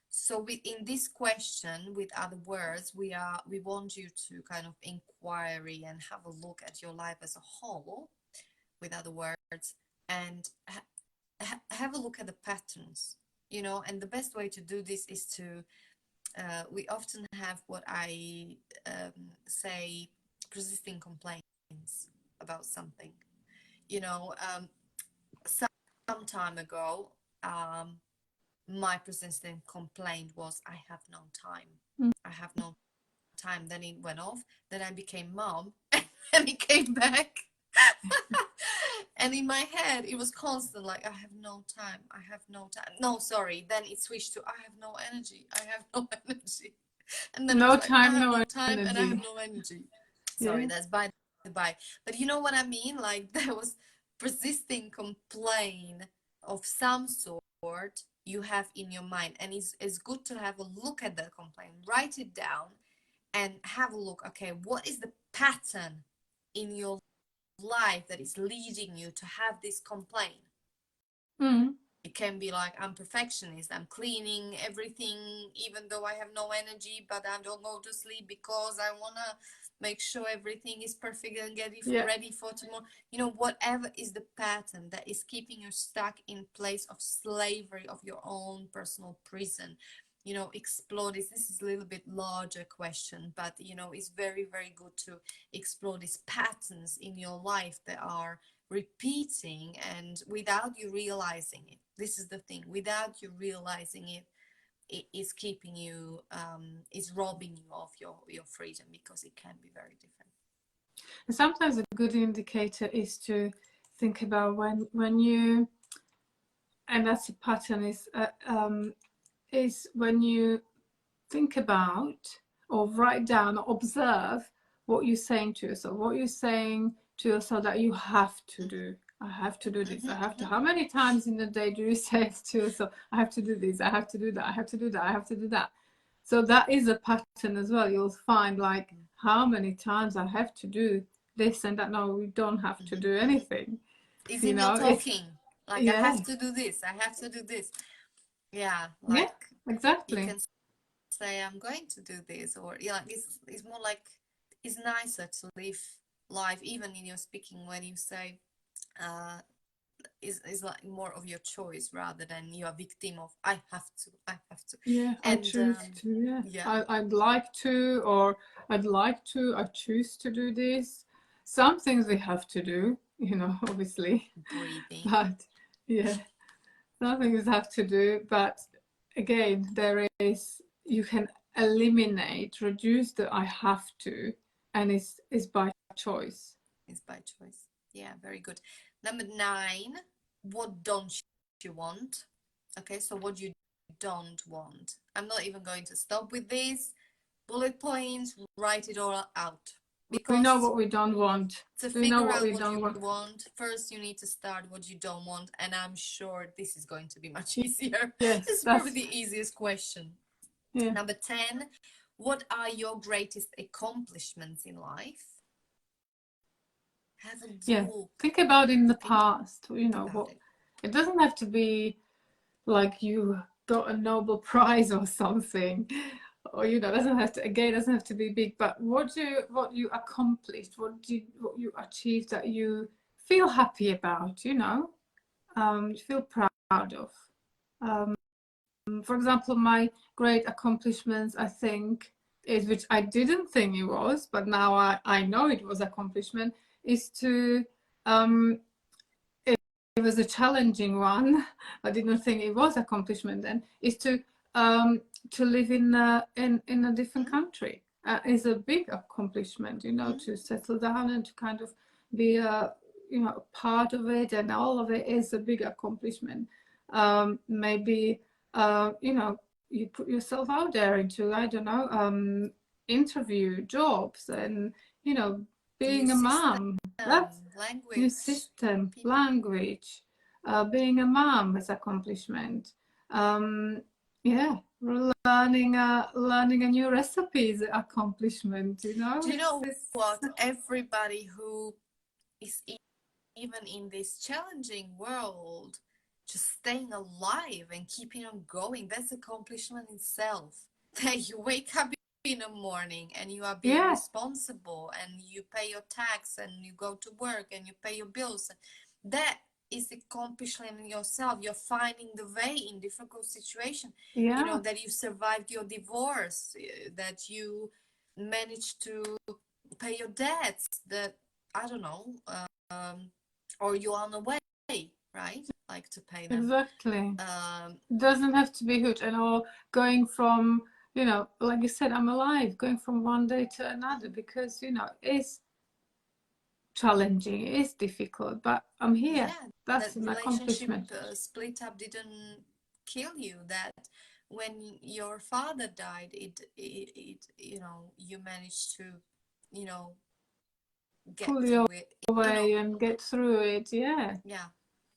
So in this question, with other words, we want you to kind of inquiry and have a look at your life as a whole, with other words, and have a look at the patterns, you know. And the best way to do this is to, we often have what I say, persisting complaints about something, you know. Some time ago, my persistent complaint was, I have no time. I have no time. Then it went off. Then I became mom, and it came back. And in my head, it was constant, like, I have no time. I have no time. No, sorry. Then it switched to, I have no energy. I have no energy. And then it No was like, I time, have no no time and I have energy. no energy. Sorry, that's by the by. But you know what I mean? Like, there was persisting complaint of some sort you have in your mind. And it's good to have a look at that complaint, write it down, and have a look. Okay, what is the pattern in your life that is leading you to have this complaint? It can be like, I'm perfectionist, I'm cleaning everything even though I have no energy, but I don't go to sleep because I want to make sure everything is perfect and get it ready for tomorrow. You know, whatever is the pattern that is keeping you stuck in place of slavery, of your own personal prison, you know, explore this. This is a little bit larger question, but you know, it's very, very good to explore these patterns in your life that are repeating, and without you realizing it. This is the thing, without you realizing it, it is keeping you, is robbing you of your freedom, because it can be very different. And sometimes a good indicator is to think about when you, and that's a pattern, is when you think about or write down or observe what you're saying to yourself, what you're saying to yourself that you have to do. I have to do this. I have to. How many times in the day do you say to yourself, I have to do this, I have to do that, I have to do that, I have to do that? So that is a pattern as well. You'll find like how many times I have to do this and that. No, we don't have to do anything. It's You in your know, it's talking. Like, I yeah, have to do this, I have to do this. Yeah, yeah, like you exactly. can say, I'm going to do this, or yeah, like it's more like it's nicer to live life, even in your speaking, when you say uh is like more of your choice rather than you are victim of I have to. Yeah, I And choose to. Yeah, yeah, I'd like to, or I'd like to. I choose to do this. Some things we have to do, you know, obviously, breathing. but yeah, some things have to do. But again, there is, you can eliminate, reduce the I have to, and it's by choice. Is by choice. Yeah, very good. Number 9, what don't you want? Okay, so what you don't want. I'm not even going to stop with these bullet points, write it all out. We know Because what we don't want. to We know figure what out we what you don't want. want, first you need to start what you don't want, and I'm sure this is going to be much easier. Yes, This is probably that's the easiest question. yeah. Number 10, what are your greatest accomplishments in life? Have a Yeah, look. think about in the Think past, you know, about what it. it doesn't have to be like you got a Nobel Prize or something, or you know, it doesn't have to, again, it doesn't have to be big, but what you accomplished, what you achieved that you feel happy about, you know, you feel proud of. Um, for example, my great accomplishments, I think, is, which I didn't think it was, but now I know it was accomplishment, is to it was a challenging one. I didn't think it was accomplishment then. Is to live in a different country is a big accomplishment. You know, to settle down and to kind of be a you know part of it, and all of it is a big accomplishment. Maybe you know you put yourself out there into I don't know interview jobs and you know New being a system, mom. That's new language, system, people. language, being a mom is accomplishment. Yeah, learning a new recipe is accomplishment. You know, Do you know it's what? Everybody who is even in this challenging world, just staying alive and keeping on going, that's accomplishment itself. That you wake up in the morning and you are being yeah, responsible and you pay your tax and you go to work and you pay your bills. That is accomplishment in yourself. You're finding the way in difficult situation. You know, yeah, that you survived your divorce, that you managed to pay your debts, that I don't know, or you're on the way, right? Like to pay them. exactly. Um, It doesn't have to be huge, and or going from you know, like you said, I'm alive, going from one day to another because you know it's challenging, it is difficult, but I'm here. yeah, that That's an relationship accomplishment. split up didn't kill you. That when your father died, it you know, you managed to, you know, get Pull your through it. You know, way and get through it. Yeah, yeah,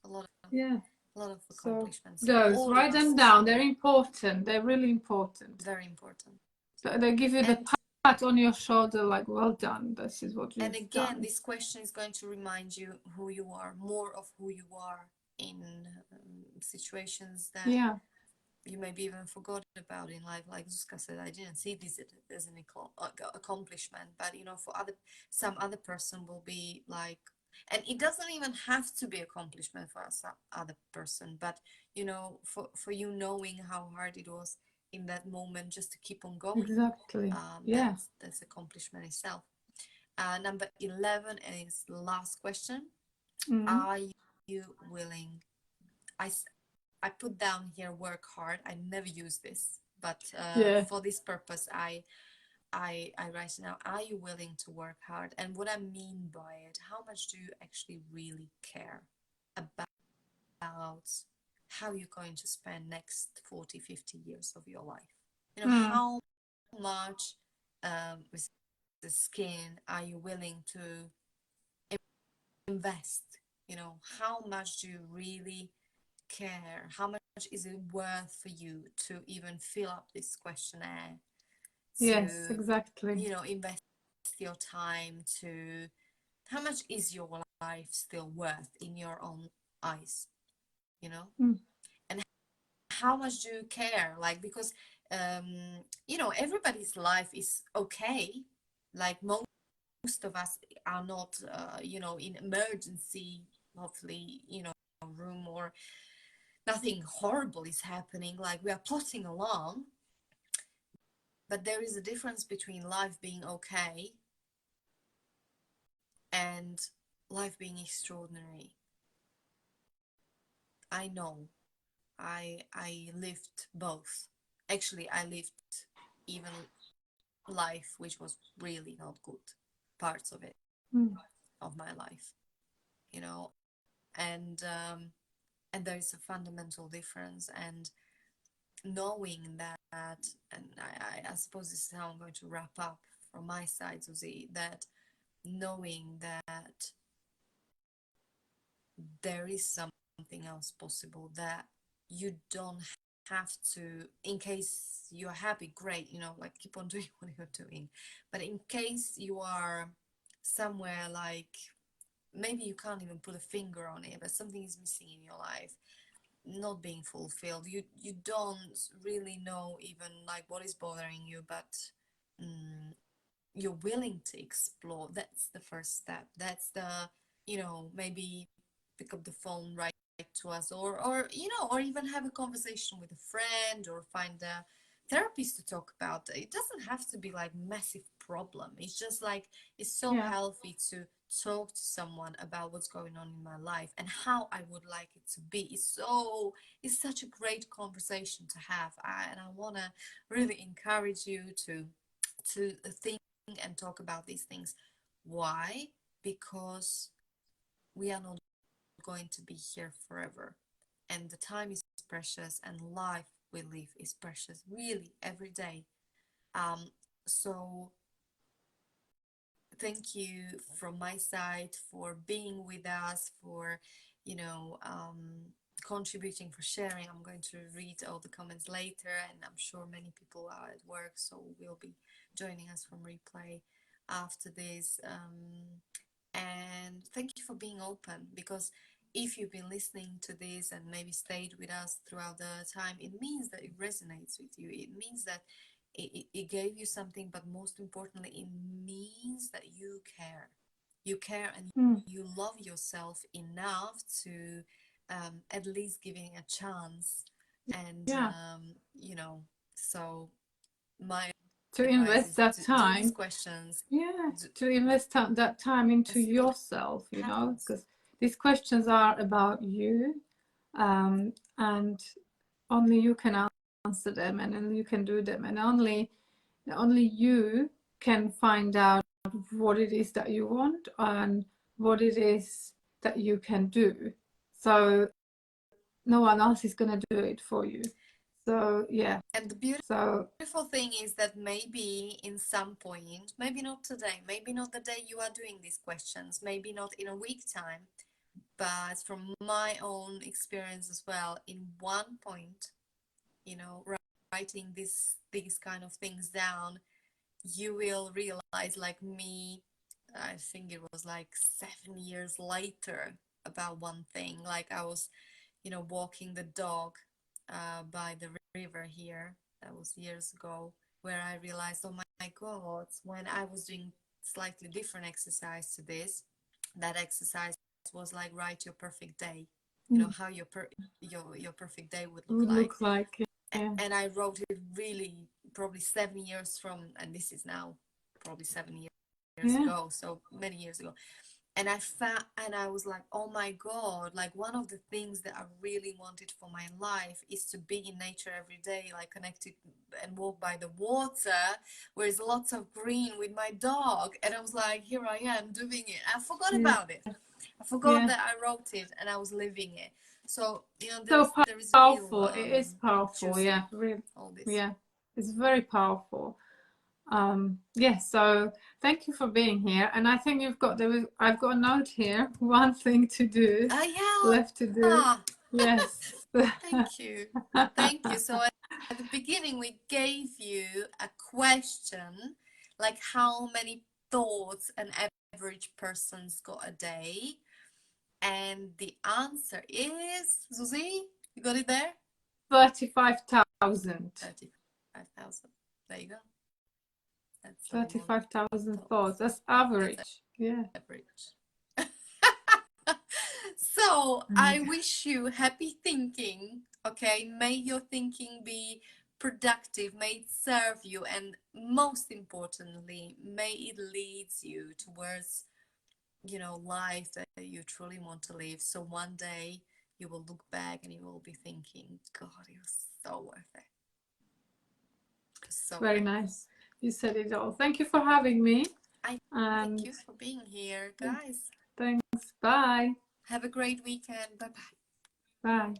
a lot of yeah. So accomplishments. those, All of write them us, down. They're important. They're really important. very important. But they give you the And pat on your shoulder, like, well done. This is what and you've again, done. this question is going to remind you who you are, more of who you are in situations that Yeah, you maybe even forgot about in life. Like Zuzka said, I didn't see this as an accomplishment, but you know, for some other person will be like, and it doesn't even have to be accomplishment for some other person, but you know, for you knowing how hard it was in that moment just to keep on going, exactly. Yeah. that's accomplishment itself. Number 11 is the last question. Mm. Are you willing? I, I put down here work hard. I never use this, but Yeah. for this purpose, I write now, are you willing to work hard? And what I mean by it, how much do you actually really care about how you're going to spend next 40, 50 years of your life? You know, Mm. how much with the skin are you willing to invest? You know, how much do you really care? How much is it worth for you to even fill up this questionnaire, Yes, to, exactly. you know, invest your time, to how much is your life still worth in your own eyes, you know? Mm. And how much do you care? Like, because, you know, everybody's life is okay. Like, most of us are not, you know, in emergency, hopefully, you know, room, or nothing horrible is happening. Like, we are plodding along, but there is a difference between life being okay and life being extraordinary. I know. I lived both. Actually, I lived even life which was really not good, parts of it, Mm. of my life, you know. And there is a fundamental difference. And knowing that, and I suppose this is how I'm going to wrap up from my side, Susie, that knowing that there is something else possible, that you don't have to, in case you're happy, great, you know, like keep on doing what you're doing. But in case you are somewhere, like maybe you can't even put a finger on it, but something is missing in your life, not being fulfilled, you don't really know even like what is bothering you, but mm, you're willing to explore, that's the first step. That's the, you know, maybe pick up the phone, write to us, or you know, or even have a conversation with a friend, or find a therapist to talk about. It doesn't have to be like massive problem. It's just like, it's so Yeah. healthy to talk to someone about what's going on in my life and how I would like it to be. It's such a great conversation to have. And I want to really encourage you to think and talk about these things. Why? Because we are not going to be here forever, and the time is precious, and life we live is precious, really, every day. So thank you from my side for being with us, for, you know, contributing, for sharing. I'm going to read all the comments later, and I'm sure many people are at work, so will be joining us from replay after this. And thank you for being open, because if you've been listening to this and maybe stayed with us throughout the time, it means that it resonates with you. It means that it gave you something, but most importantly, it means that you care. You care, and Mm. you love yourself enough to at least giving a chance. And, Yeah. you know, so my To advice invest is that do these time. questions. Yeah. Do, To invest that time into and see what yourself, you know, happens. because these questions are about you, and only you can answer them, and only you can do them, and only you can find out what it is that you want and what it is that you can do. So no one else is going to do it for you. So yeah. And the So beautiful thing is that maybe in some point, maybe not today, maybe not the day you are doing these questions, maybe not in a week time, but from my own experience as well, in one point, you know, writing these kind of things down, you will realize, like me, I think it was like 7 years later, about one thing. Like, I was, you know, walking the dog by the river here. That was years ago, where I realized, oh my God, when I was doing slightly different exercise to this, that exercise was like, write your perfect day. You know, how your perfect day would it look would like. look like, yeah. And I wrote it really probably 7 years from, and this is now probably 7 years Yeah. ago, so many years ago. And I was like, oh my God, like one of the things that I really wanted for my life is to be in nature every day, like connected and walk by the water where there's lots of green with my dog. And I was like, here I am doing it. I forgot Yeah, about it. I forgot yeah. that I wrote it and I was living it. So, you know, So there is real powerful. It is powerful. Yeah, juicy, really. all this. Yeah, it's very powerful. Yeah, so thank you for being here. And I think I've got a note here, one thing to do, left to do. Yeah. Yes. Thank you. Thank you. So at the beginning, we gave you a question like how many thoughts an average person's got a day. And the answer is, Susie, you got it there? 35,000. 35,000. There you go. That's a lot of 35,000 thoughts. thoughts. That's That's average. Yeah. average. So I Okay. wish you happy thinking. Okay, may your thinking be productive, may it serve you, and most importantly, may it leads you towards, you know, life that you truly want to live. So one day you will look back and you will be thinking, God, it was so worth it. It was so Very worth nice. You said it all. Thank you for having me. it. I thank And you for being here, guys. thanks. Bye. Have a great weekend. Bye bye. Bye.